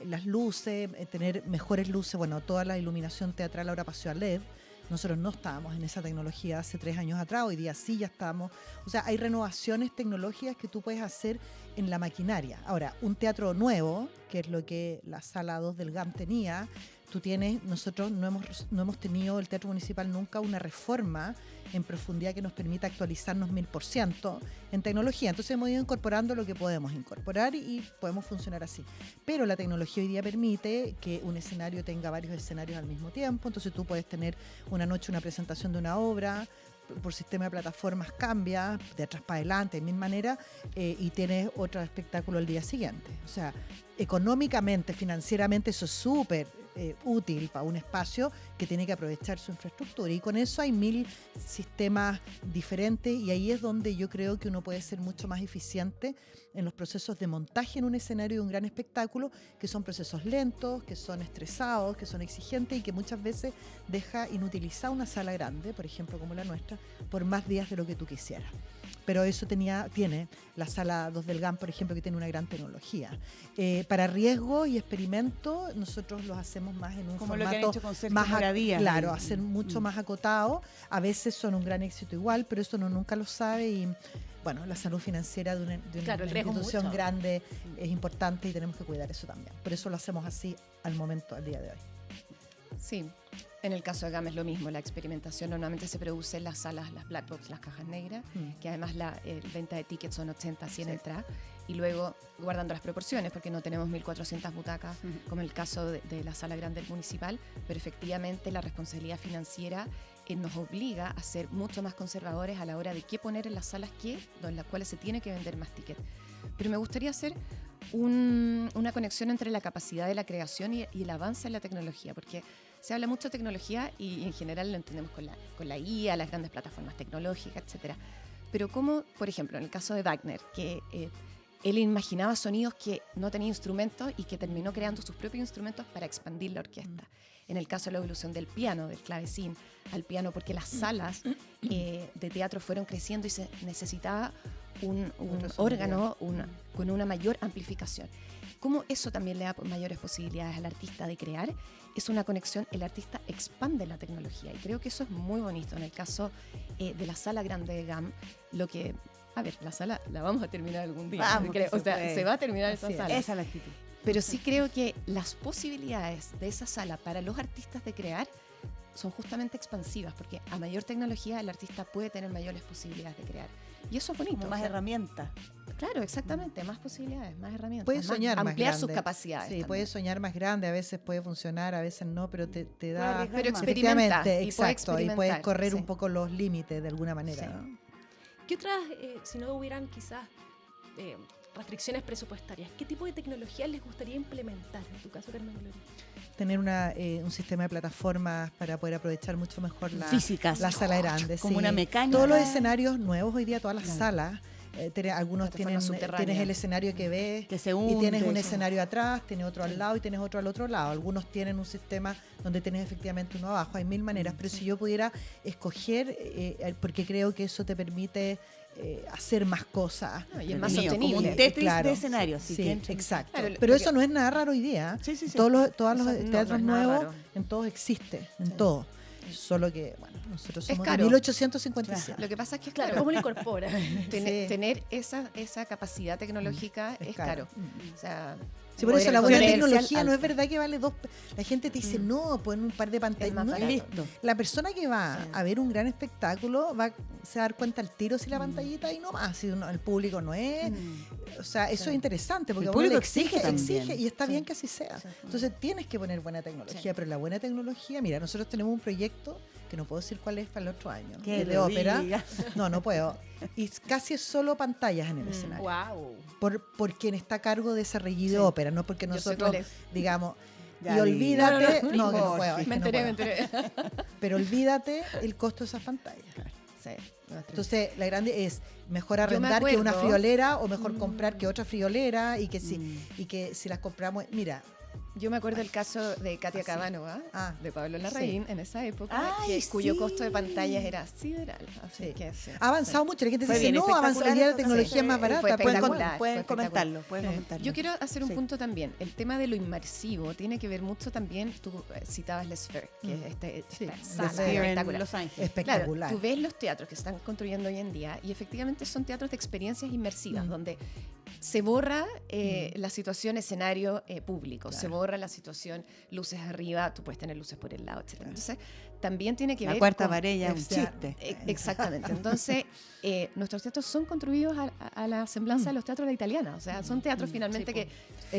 Las luces, tener mejores luces, bueno, toda la iluminación teatral ahora pasó a LED. Nosotros no estábamos en esa tecnología hace 3 años atrás, hoy día sí ya estamos. O sea, hay renovaciones tecnológicas que tú puedes hacer en la maquinaria. Ahora, un teatro nuevo, que es lo que la sala 2 del GAM tenía, nosotros no hemos tenido, el Teatro Municipal, nunca una reforma en profundidad que nos permita actualizarnos 1000% en tecnología. Entonces hemos ido incorporando lo que podemos incorporar y podemos funcionar así. Pero la tecnología hoy día permite que un escenario tenga varios escenarios al mismo tiempo. Entonces tú puedes tener una noche una presentación de una obra, por sistema de plataformas cambia de atrás para adelante, de mil maneras, y tienes otro espectáculo el día siguiente. O sea, económicamente, financieramente, eso es súper útil para un espacio que tiene que aprovechar su infraestructura, y con eso hay 1000 sistemas diferentes, y ahí es donde yo creo que uno puede ser mucho más eficiente en los procesos de montaje en un escenario de un gran espectáculo, que son procesos lentos, que son estresados, que son exigentes, y que muchas veces deja inutilizar una sala grande, por ejemplo como la nuestra, por más días de lo que tú quisieras. Pero eso tiene la sala 2 del GAM, por ejemplo, que tiene una gran tecnología. Para riesgo y experimento, nosotros los hacemos más en un como formato lo que han hecho con Sergio más Moradía, claro, hacer mucho más acotado. A veces son un gran éxito igual, pero eso uno nunca lo sabe, y bueno, la salud financiera de una institución grande es importante, y tenemos que cuidar eso también. Por eso lo hacemos así al día de hoy. Sí. En el caso de GAM es lo mismo, la experimentación normalmente se produce en las salas, las black box, las cajas negras, que además la venta de tickets son 80, 100 entradas, y luego guardando las proporciones, porque no tenemos 1.400 butacas, como el caso de la sala grande del municipal, pero efectivamente la responsabilidad financiera nos obliga a ser mucho más conservadores a la hora de qué poner en las salas en las cuales se tiene que vender más tickets. Pero me gustaría hacer una conexión entre la capacidad de la creación y el avance en la tecnología, porque se habla mucho de tecnología y en general lo entendemos con la IA, las grandes plataformas tecnológicas, etcétera. Pero como, por ejemplo, en el caso de Wagner, que él imaginaba sonidos que no tenía instrumentos y que terminó creando sus propios instrumentos para expandir la orquesta. En el caso de la evolución del piano, del clavecín al piano, porque las salas de teatro fueron creciendo y se necesitaba un órgano con una mayor amplificación. ¿Cómo eso también le da mayores posibilidades al artista de crear? Es una conexión, el artista expande la tecnología, y creo que eso es muy bonito. En el caso de la sala grande de GAM, la sala la vamos a terminar algún día. Vamos, creo. O sea, se va a terminar esa sala. Esa es la actitud. Pero sí creo que las posibilidades de esa sala para los artistas de crear son justamente expansivas, porque a mayor tecnología el artista puede tener mayores posibilidades de crear. Y eso es bonito. Como más herramientas. Claro, exactamente, más posibilidades, más herramientas. Puede soñar más ampliar grande. sus capacidades. Sí, también. puede soñar más grande, a veces puede funcionar, a veces no, pero te da... Pero más. experimenta. Efectivamente, Y puede exacto, y puedes correr sí. un poco los límites de alguna manera. Sí. ¿no? ¿Qué otras, si no hubieran quizás restricciones presupuestarias, qué tipo de tecnología les gustaría implementar, en tu caso, Carmen Gloria? Tener un sistema de plataformas para poder aprovechar mucho mejor Físicas. la sala grande. Como sí. una mecánica. Todos los escenarios nuevos hoy día, todas las Claro. salas, algunos Plataformas subterráneas. tienes el escenario que ves que se y hunde. tienes un sí. escenario atrás, tienes otro al lado y tienes otro al otro lado. Algunos tienen un sistema donde tienes efectivamente uno abajo. Hay mil maneras, pero si yo pudiera escoger, porque creo que eso te permite hacer más cosas. No, y es más Mío, sostenible. como un Tetris Claro. de escenarios. Sí, exacto. Claro, pero lo eso no es nada raro hoy día. Sí, sí, sí. Todos los Eso no teatros es nada nuevos, raro. en todos existe, en Sí. todo. Solo que, bueno, nosotros Es somos de caro. 1857. Lo que pasa es que es Claro, caro. ¿cómo lo incorpora? Sí. Tener esa capacidad tecnológica es caro. Mm. O sea, Sí, por eso la buena poder tecnología comercial no es alto. verdad que vale dos. La gente te dice, no, ponen un par de pantallas. Es más No, barato. Listo. la persona que va Sí. a ver un gran espectáculo se va a dar cuenta al tiro si la pantallita ahí nomás, si el público no es. O sea, eso Sí. es interesante porque El a uno le público exige también. exige y está Sí. bien que así sea. Sí. Entonces tienes que poner buena tecnología, Sí. pero la buena tecnología, mira, nosotros tenemos un proyecto que no puedo decir cuál es para el otro año, Que es de lo ópera. diga. No puedo. Y casi es solo pantallas en el escenario. ¡Wow! Por quien está a cargo de ese reggae de Sí. ópera, no porque Yo sé nosotros cuál es. digamos, Ya y olvídate, No, que no importa. puedo, es Me que no enteré. puedo. Pero olvídate el costo de esas pantallas. Sí, Entonces, la grande es mejor Yo me arrendar que una acuerdo- friolera o mejor comprar que otra friolera y que Mm. si las compramos, mira, yo me acuerdo el caso de Katia Así. Cabanova, Ah, de Pablo Larraín, en esa época, Ay, cuyo sí. costo de pantallas era sideral. Así Sí. que sí. ha avanzado mucho. La gente Fue dice, bien, no, avanza, espectacular hoy día la esto, tecnología es más fue barata. espectacular. Pueden Espectacular. Pueden fue espectacular. comentarlo, pueden comentarlo. Yo quiero hacer un Sí. punto también. El tema de lo inmersivo tiene que ver mucho también, tú citabas La Sphere, que es Sí, esta The sala Sphere en espectacular. en Los Ángeles. Espectacular. Claro, tú ves los teatros que se están construyendo hoy en día y efectivamente son teatros de experiencias inmersivas, donde se borra la situación escenario público, se borra la situación luces arriba, tú puedes tener luces por el lado, etc. Entonces, también tiene que La ver cuarta con... pared ya es un o sea, chiste. Exactamente. Entonces, nuestros teatros son construidos a la semblanza de los teatros de la italiana. O sea, son teatros finalmente Sí, que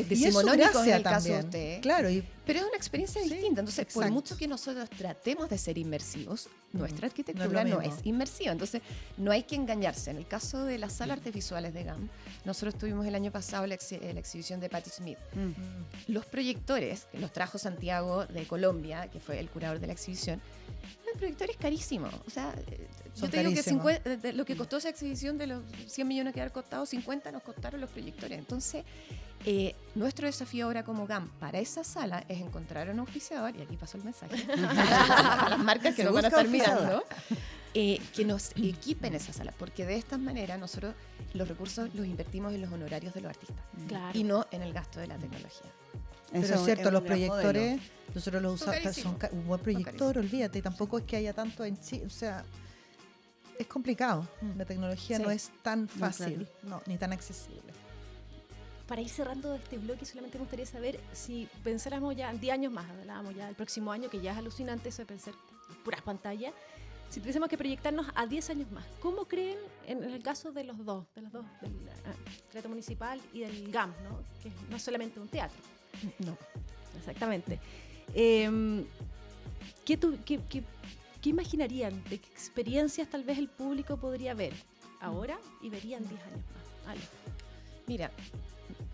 Y es su decimonónicos en gracia el caso de también. usted. Claro, y Pero es una experiencia Sí, distinta. Entonces, por exacto. mucho que nosotros tratemos de ser inmersivos, nuestra arquitectura No es lo no mismo. es inmersiva. Entonces, no hay que engañarse. En el caso de las salas artes visuales de GAM, nosotros tuvimos el año pasado la exhibición de Patti Smith. Los proyectores, que los trajo Santiago de Colombia, que fue el curador de la exhibición, eran proyectores carísimos. O sea, yo Son te digo que carísimos. de lo que costó esa exhibición, de los 100 millones que habían costado, 50 nos costaron los proyectores. Entonces, nuestro desafío ahora como GAM para esa sala es encontrar un auspiciador, y aquí pasó el mensaje, a las marcas que Se nos van a busca estar mirando, auspiciador. que nos equipen esa sala, porque de esta manera nosotros los recursos los invertimos en los honorarios de los artistas Claro. y no en el gasto de la tecnología. pero Eso es cierto, un los gran proyectores, modelo. nosotros los Son usamos, carísimos. un buen proyector, olvídate, tampoco es que haya tanto en sí, o sea, es complicado. La tecnología Sí. no es tan fácil, claro. no, ni tan accesible. Para ir cerrando este bloque, solamente me gustaría saber si pensáramos ya en 10 años más, hablábamos ya del próximo año, que ya es alucinante eso de pensar puras pantallas. Si tuviésemos que proyectarnos a 10 años más, ¿cómo creen en el caso de los dos, del Teatro Municipal y del GAM, ¿no? Que no es solamente un teatro? No. Exactamente. ¿Qué imaginarían? ¿De qué experiencias tal vez el público podría ver ahora y vería en 10 años más? Ale. Mira,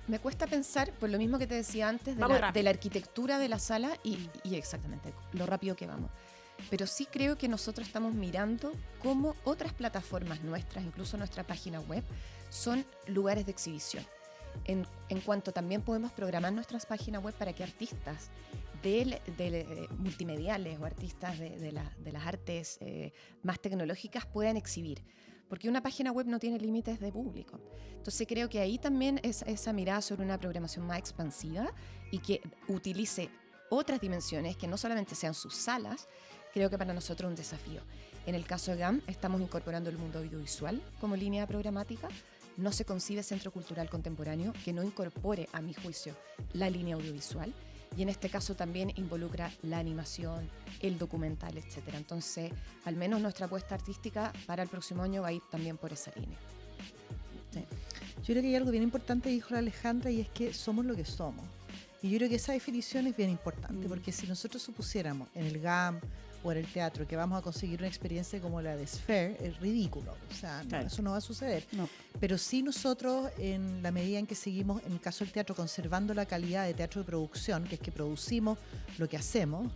me cuesta pensar, por lo mismo que te decía antes, Vamos rápido. de la arquitectura de la sala y exactamente lo rápido que vamos. Pero sí creo que nosotros estamos mirando cómo otras plataformas nuestras, incluso nuestra página web, son lugares de exhibición. En cuanto también podemos programar nuestras páginas web para que artistas multimediales o artistas de las artes más tecnológicas puedan exhibir. Porque una página web no tiene límites de público. Entonces creo que ahí también es esa mirada sobre una programación más expansiva y que utilice otras dimensiones que no solamente sean sus salas, creo que para nosotros es un desafío. En el caso de GAM estamos incorporando el mundo audiovisual como línea programática, no se concibe centro cultural contemporáneo que no incorpore, a mi juicio, la línea audiovisual. Y en este caso también involucra la animación, el documental, etcétera. Entonces, al menos nuestra apuesta artística para el próximo año va a ir también por esa línea. Sí. Yo creo que hay algo bien importante, dijo la Alejandra, y es que somos lo que somos. Y yo creo que esa definición es bien importante, porque si nosotros supusiéramos en el GAM o en el teatro que vamos a conseguir una experiencia como la de Sphere, es ridículo. O sea, claro, eso no va a suceder. No. Pero sí nosotros, en la medida en que seguimos, en el caso del teatro, conservando la calidad de teatro de producción, que es que producimos lo que hacemos,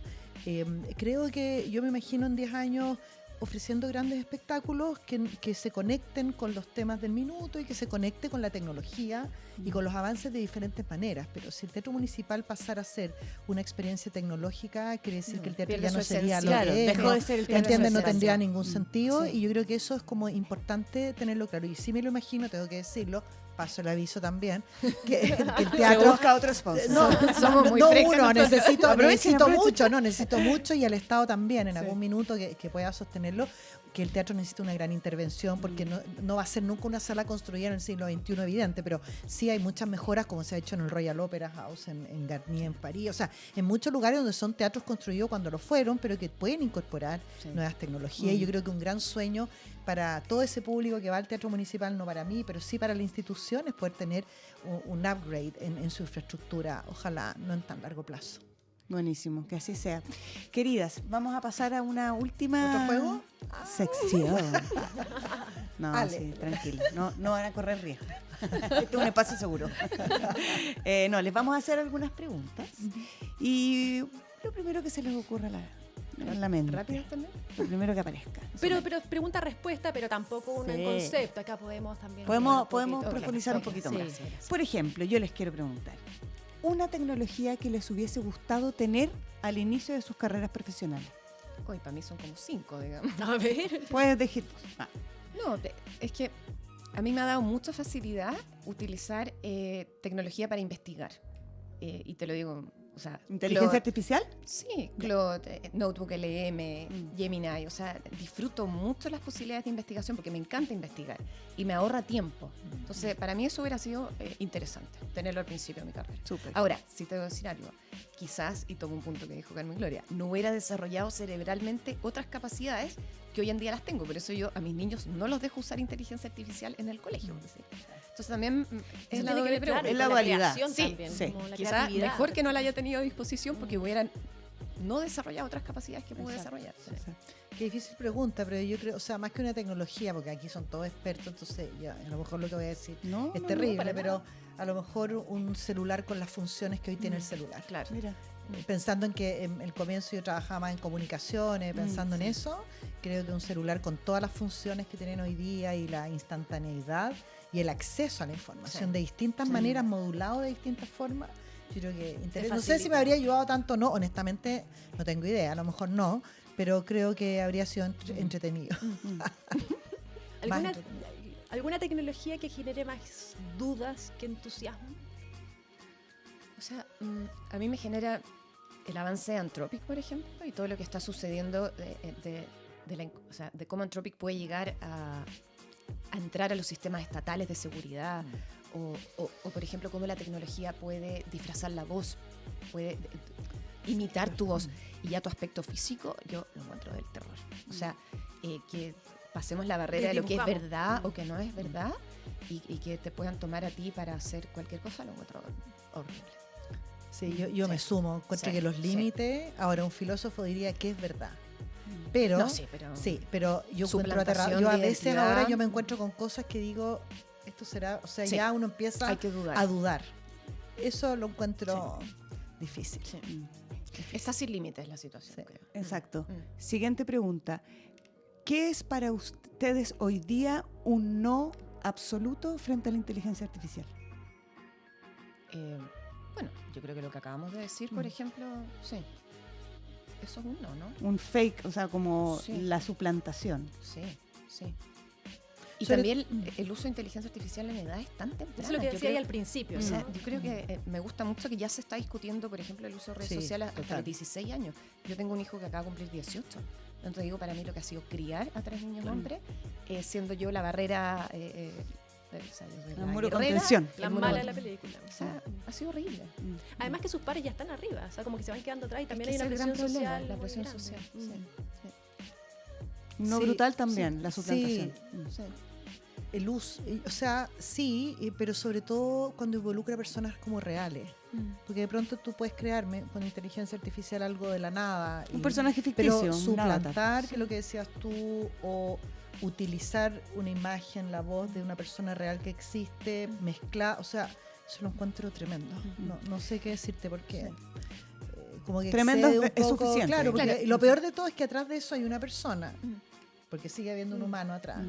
creo que yo me imagino en 10 años ofreciendo grandes espectáculos que se conecten con los temas del minuto y que se conecte con la tecnología y con los avances de diferentes maneras. Pero si el Teatro Municipal pasara a ser una experiencia tecnológica, quiere decir que el teatro ya no sería lo que es. Dejó de ser el teatro. ¿Entiendes? No tendría ningún sentido, Sí. y yo creo que eso es como importante tenerlo claro. Y sí me lo imagino, tengo que decirlo, paso el aviso también, que el teatro... Se busca otro sponsor. No, Somos muy no frescos uno, nosotros. necesito mucho, y el Estado también, en algún minuto que pueda sostenerlo, que el teatro necesita una gran intervención, porque no va a ser nunca una sala construida en el siglo XXI, evidente, pero sí hay muchas mejoras, como se ha hecho en el Royal Opera House, en Garnier, en París, o sea, en muchos lugares donde son teatros construidos cuando lo fueron, pero que pueden incorporar nuevas tecnologías, y yo creo que un gran sueño para todo ese público que va al Teatro Municipal, no para mí, pero sí para la institución, es poder tener un upgrade en su infraestructura, ojalá no en tan largo plazo. Buenísimo, que así sea. Queridas, vamos a pasar a una última... ¿Otro juego? Sección. No, Ale. sí, tranquila, no van a correr riesgo. Este es un espacio seguro. No, les vamos a hacer algunas preguntas. Y lo primero que se les ocurra en la mente. ¿Rápido también? Lo primero que aparezca. Pero pregunta-respuesta, pero tampoco un Sí. concepto. Acá podemos también... Podemos poquito. profundizar un poquito más. Por ejemplo, yo les quiero preguntar, una tecnología que les hubiese gustado tener al inicio de sus carreras profesionales. Hoy para mí son como 5, digamos. A ver... Puedes decir. No, es que a mí me ha dado mucha facilidad utilizar tecnología para investigar. Y te lo digo, o sea... ¿Inteligencia Claude, artificial? Sí, Claude, Notebook LM, Gemini, o sea, disfruto mucho las posibilidades de investigación porque me encanta investigar y me ahorra tiempo. Entonces, para mí eso hubiera sido interesante, tenerlo al principio de mi carrera. Súper. Ahora, si te voy a decir algo, quizás, y tomo un punto que dijo Carmen Gloria, no hubiera desarrollado cerebralmente otras capacidades que hoy en día las tengo. Por eso yo a mis niños no los dejo usar inteligencia artificial en el colegio. Entonces también es la doble pregunta. Es la dualidad. Sí, sí. Quizás mejor que no la haya tenido a disposición porque hubieran no desarrollado otras capacidades que pude desarrollar. Qué difícil pregunta, pero yo creo, o sea, más que una tecnología, porque aquí son todos expertos, entonces ya, a lo mejor lo que voy a decir es terrible, pero a lo mejor un celular con las funciones que hoy tiene el celular. Claro. Mira. Pensando en que en el comienzo yo trabajaba más en comunicaciones, pensando en eso, creo que un celular con todas las funciones que tienen hoy día y la instantaneidad y el acceso a la información de distintas maneras, modulado de distintas formas, yo creo que interesante. No sé si me habría ayudado tanto o no, honestamente no tengo idea, a lo mejor no, pero creo que habría sido entretenido. ¿Alguna tecnología que genere más dudas que entusiasmo? O sea, a mí me genera el avance de Anthropic, por ejemplo, y todo lo que está sucediendo de cómo Anthropic puede llegar a entrar a los sistemas estatales de seguridad, o por ejemplo, cómo la tecnología puede disfrazar la voz, puede imitar tu voz, y ya tu aspecto físico, yo lo encuentro del terror. O sea, que pasemos la barrera de lo que es verdad o que no es verdad, y que te puedan tomar a ti para hacer cualquier cosa, lo encuentro horrible. Sí, yo me sumo, encuentro que los límites, ahora un filósofo diría que es verdad. Pero, no, pero yo encuentro aterrador. Yo a veces ahora yo me encuentro con cosas que digo, esto será, o sea, ya uno empieza a dudar. Eso lo encuentro difícil. Está sin límites la situación, creo. Exacto. Siguiente pregunta. ¿Qué es para ustedes hoy día un no absoluto frente a la inteligencia artificial? Bueno, yo creo que lo que acabamos de decir, por ejemplo, sí. Eso es un no, ¿no? Un fake, o sea, como la suplantación. Sí. Y también el uso de inteligencia artificial en edades tan tempranas. Eso es lo que decía ahí al principio. O sea, yo creo que me gusta mucho que ya se está discutiendo, por ejemplo, el uso de redes sociales hasta los 16 años. Yo tengo un hijo que acaba de cumplir 18. Entonces digo, para mí lo que ha sido criar a 3 niños hombres, siendo yo la barrera la muro contención. La mala de la película. O sea, ha sido horrible. Además que sus pares ya están arriba, o sea, como que se van quedando atrás y también hay Es una que ese presión es el gran social. problema, la presión muy social. grande. No, Sí, brutal también, la Sí, suplantación. sí. El uso, o sea, sí, pero sobre todo cuando involucra a personas como reales. Porque de pronto tú puedes crearme con inteligencia artificial algo de la nada. Un personaje ficticio, pero un suplantar, avatar. que es lo que decías tú, o utilizar una imagen, la voz de una persona real que existe, mezclar, o sea, eso lo encuentro tremendo. No sé qué decirte porque como que Tremendo excede un es poco, suficiente. claro, porque Claro. lo peor de todo es que atrás de eso hay una persona, porque sigue habiendo un humano atrás,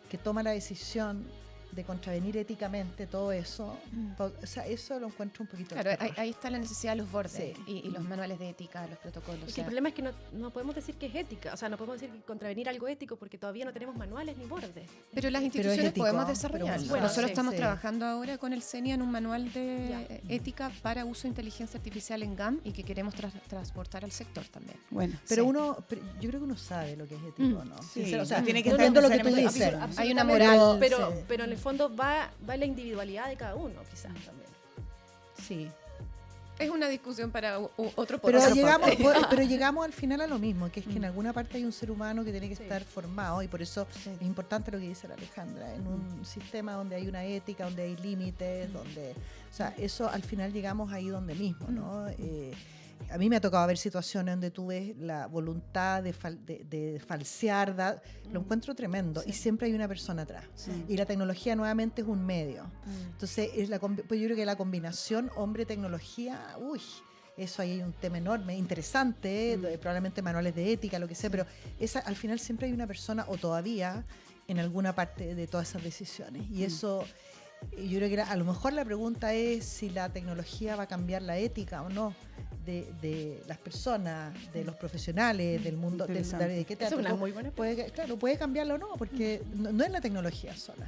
que toma la decisión de contravenir éticamente todo eso. O sea, eso lo encuentro un poquito Claro, terror. ahí está la necesidad de los bordes Sí. y los manuales de ética, los protocolos. Es que el problema es que no podemos decir que es ética, o sea, no podemos decir que contravenir algo ético porque todavía no tenemos manuales ni bordes. pero las es instituciones ético, podemos pero desarrollarlo. bueno, Nosotros sí, estamos sí. trabajando ahora con el CENIA en un manual de Ya. ética para uso de inteligencia artificial en GAM y que queremos transportar al sector también. Bueno, Pero Sí. yo creo que uno sabe lo que es ético, ¿no? Sí, Sincero, o sea, tiene que yo estar entiendo lo que tú necesariamente dices. Hay una Absolutamente, moral, pero, sí. pero en el fondo va en la individualidad de cada uno, quizás también. Sí. Es una discusión para otro Pero podcast. llegamos al final a lo mismo, que es que en alguna parte hay un ser humano que tiene que Sí. estar formado, y por eso es importante lo que dice la Alejandra, en un sistema donde hay una ética, donde hay límites, donde, o sea, eso al final llegamos ahí donde mismo, ¿no? A mí me ha tocado ver situaciones donde tú ves la voluntad de falsear, lo encuentro tremendo, y siempre hay una persona atrás. Y la tecnología nuevamente es un medio. Entonces, pues yo creo que la combinación hombre-tecnología, eso ahí hay un tema enorme, interesante, probablemente manuales de ética, lo que sea, pero al final siempre hay una persona, o todavía, en alguna parte de todas esas decisiones. Y eso, yo creo que a lo mejor la pregunta es si la tecnología va a cambiar la ética o no de las personas, de los profesionales, del mundo, de qué Esa es una muy buena pregunta. puede cambiarlo o no, porque no es la tecnología sola.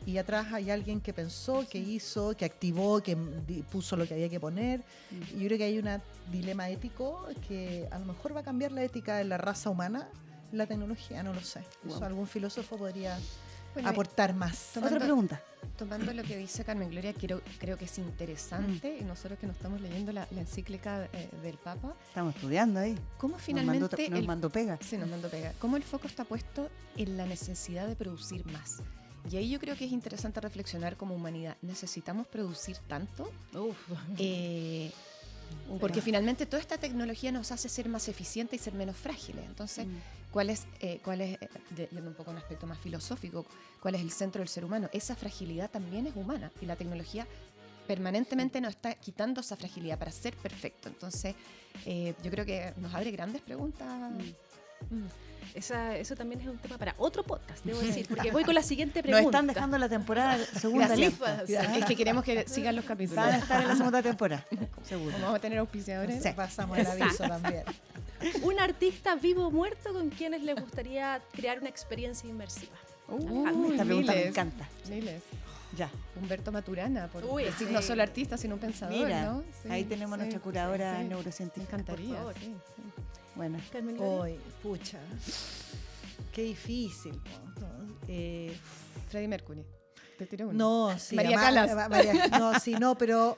Y atrás hay alguien que pensó, que hizo, que activó, que puso lo que había que poner. Y yo creo que hay un dilema ético que a lo mejor va a cambiar la ética de la raza humana, la tecnología, no lo sé. Eso algún filósofo podría aportar más. Otra pregunta. Tomando lo que dice Carmen Gloria, creo que es interesante, y nosotros que nos estamos leyendo la encíclica del Papa, Estamos estudiando ahí. ¿cómo finalmente Nos mandó pega. Sí, nos mandó pega. ¿Cómo el foco está puesto en la necesidad de producir más? Y ahí yo creo que es interesante reflexionar como humanidad. ¿Necesitamos producir tanto? Porque finalmente toda esta tecnología nos hace ser más eficientes y ser menos frágiles. Entonces, ¿cuál es yendo un poco a un aspecto más filosófico, cuál es el centro del ser humano? Esa fragilidad también es humana, y la tecnología permanentemente nos está quitando esa fragilidad para ser perfecto. Entonces, yo creo que nos abre grandes preguntas. Eso también es un tema para otro podcast, debo decir, porque voy con la siguiente pregunta. Nos están dejando la temporada segunda Gracias. lista. Es que queremos que sigan los capítulos. Van a estar en la segunda temporada. Seguro. Vamos a tener auspiciadores. Sí. Pasamos el aviso también. Un artista vivo o muerto con quienes les gustaría crear una experiencia inmersiva. Esta pregunta me miles. encanta. Miles. Ya. Humberto Maturana, por Uy, decir sí. no solo artista, sino un pensador, Mira, ¿no? Sí, ahí tenemos nuestra curadora Me neurocientífica. encantaría, Por favor. sí. Bueno. Carmen Gloria. Hoy, pucha, qué difícil. Freddie Mercury. Te tiro uno. No, sí. María Callas. No, sí, no, pero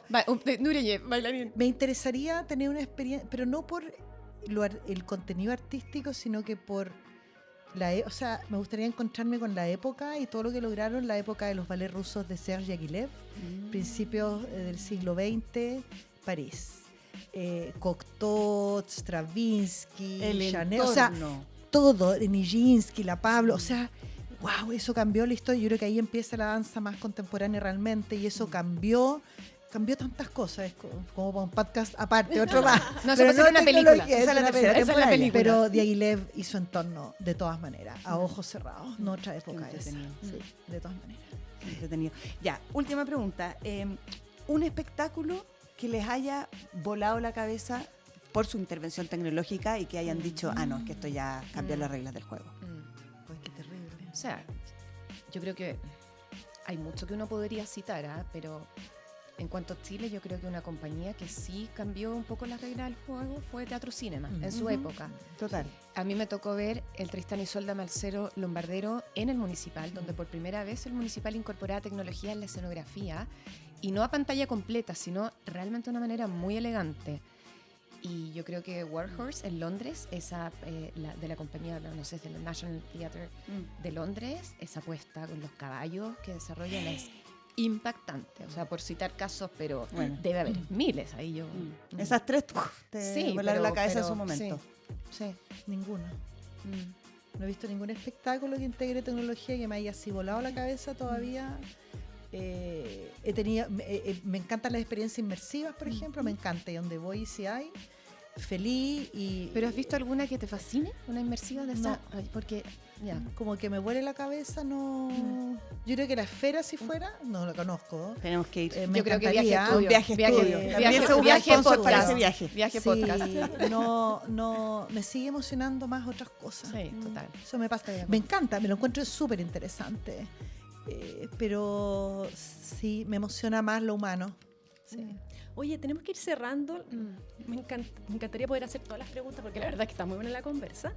Nureyev, bailarín. me interesaría tener una experiencia, pero no por el contenido artístico, sino que por o sea, me gustaría encontrarme con la época y todo lo que lograron, la época de los ballets rusos de Serge Diaghilev, principios del siglo XX, París. Cocteau, Stravinsky, El Chanel, o sea, entorno. todo, Nijinsky, la Pablo, o sea, wow, eso cambió la historia. Yo creo que ahí empieza la danza más contemporánea realmente, y eso cambió tantas cosas, es como un podcast aparte, otro más. No, Pero se puede hacer una película. tecnología, Esa es la una tercera Esa es la temporada. película. pero Diaghilev hizo entorno de todas maneras, a ojos cerrados, no otra época Qué esa. entretenido. Sí, de todas maneras. Entretenido. Ya, última pregunta. Un espectáculo que les haya volado la cabeza por su intervención tecnológica y que hayan dicho, no, es que esto ya cambió las reglas del juego. Ay, qué terrible. O sea, yo creo que hay mucho que uno podría citar, pero En cuanto a Chile, yo creo que una compañía que sí cambió un poco las reglas del juego fue Teatro Cinema, en su época. Total. A mí me tocó ver el Tristán y Isolda Malcero Lombardero en el Municipal, donde por primera vez el Municipal incorporaba tecnología en la escenografía, y no a pantalla completa, sino realmente de una manera muy elegante. Y yo creo que Warhorse en Londres, esa de la compañía, no sé, del National Theatre de Londres, esa apuesta con los caballos que desarrollan es impactante. O sea, por citar casos, pero bueno, debe haber miles ahí. Esas tres te volaron la cabeza en su momento. Sí. Ninguno. No he visto ningún espectáculo que integre tecnología que me haya así volado la cabeza todavía. Me encantan las experiencias inmersivas, por ejemplo, me encanta, y donde voy si hay, feliz. ¿Pero has visto alguna que te fascine? ¿Una inmersiva de esa? No. Ay, porque ya. Como que me vuele la cabeza, no. Yo creo que la esfera, si fuera, no la conozco. Tenemos que ir. Me Yo creo que encantaría. Un viaje estudio. También se busca sponsor para ese viaje. Viaje Sí, podcast. no, me sigue emocionando más otras cosas. Sí, total. Eso me pasa. Me encanta, me lo encuentro súper interesante. Pero sí, me emociona más lo humano. Sí. Oye, tenemos que ir cerrando. Me encantaría poder hacer todas las preguntas porque la verdad es que está muy buena la conversa.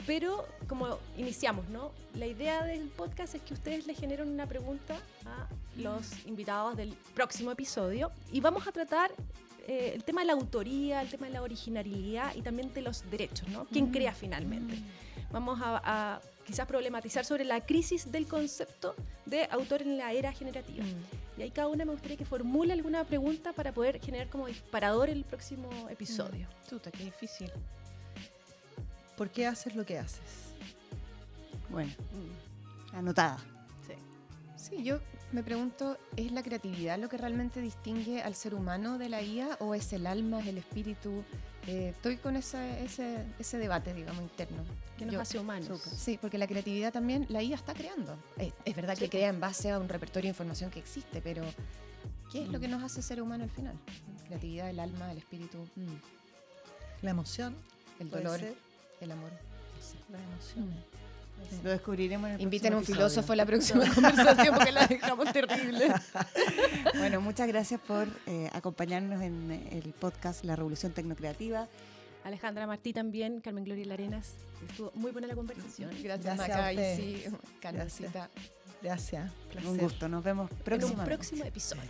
Pero como iniciamos, ¿no? La idea del podcast es que ustedes le generen una pregunta a los invitados del próximo episodio y vamos a tratar el tema de la autoría, el tema de la originalidad y también de los derechos, ¿no? ¿Quién crea finalmente? Vamos a quizás problematizar sobre la crisis del concepto de autor en la era generativa. Y ahí cada una me gustaría que formule alguna pregunta para poder generar como disparador el próximo episodio. Chuta, qué difícil. ¿Por qué haces lo que haces? Bueno, anotada. Sí, yo me pregunto, ¿es la creatividad lo que realmente distingue al ser humano de la IA o es el alma, es el espíritu? Estoy con ese debate, digamos, interno. ¿Qué nos hace humanos? Sí, porque la creatividad también, la IA está creando. Es verdad que crea en base a un repertorio de información que existe, pero ¿qué es lo que nos hace ser humano al final? Creatividad, el alma, el espíritu, La emoción, el puede dolor, ser. el amor. La emoción. Lo descubriremos en el Inviten a un próximo filósofo a episodio. la próxima conversación porque la dejamos terrible. Bueno, muchas gracias por acompañarnos en el podcast La Revolución Tecnocreativa. Alejandra Martí también, Carmen Gloria Larenas. Estuvo muy buena la conversación. Gracias, Gracias Maca. a Y usted. sí, Carmencita. Gracias. Un gusto. Nos vemos En un próximamente. próximo episodio.